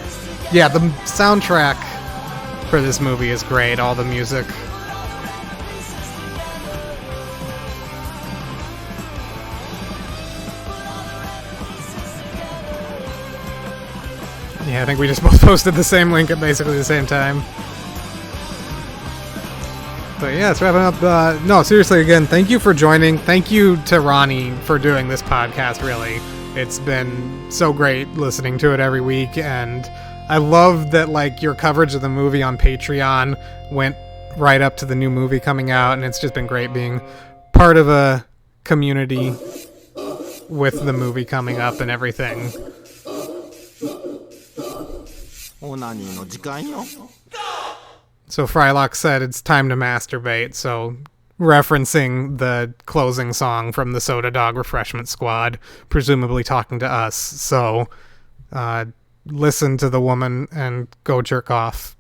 Yeah, the soundtrack for this movie is great. All the music. Yeah, I think we just both posted the same link at basically the same time. But yeah, it's wrapping up. No, seriously, again, thank you for joining. Thank you to Ronnie for doing this podcast, really. It's been so great listening to it every week, and I love that, like, your coverage of the movie on Patreon went right up to the new movie coming out, and it's just been great being part of a community with the movie coming up and everything. So Frylock said it's time to masturbate, so referencing the closing song from the Soda Dog Refreshment Squad, presumably talking to us. So listen to the woman and go jerk off.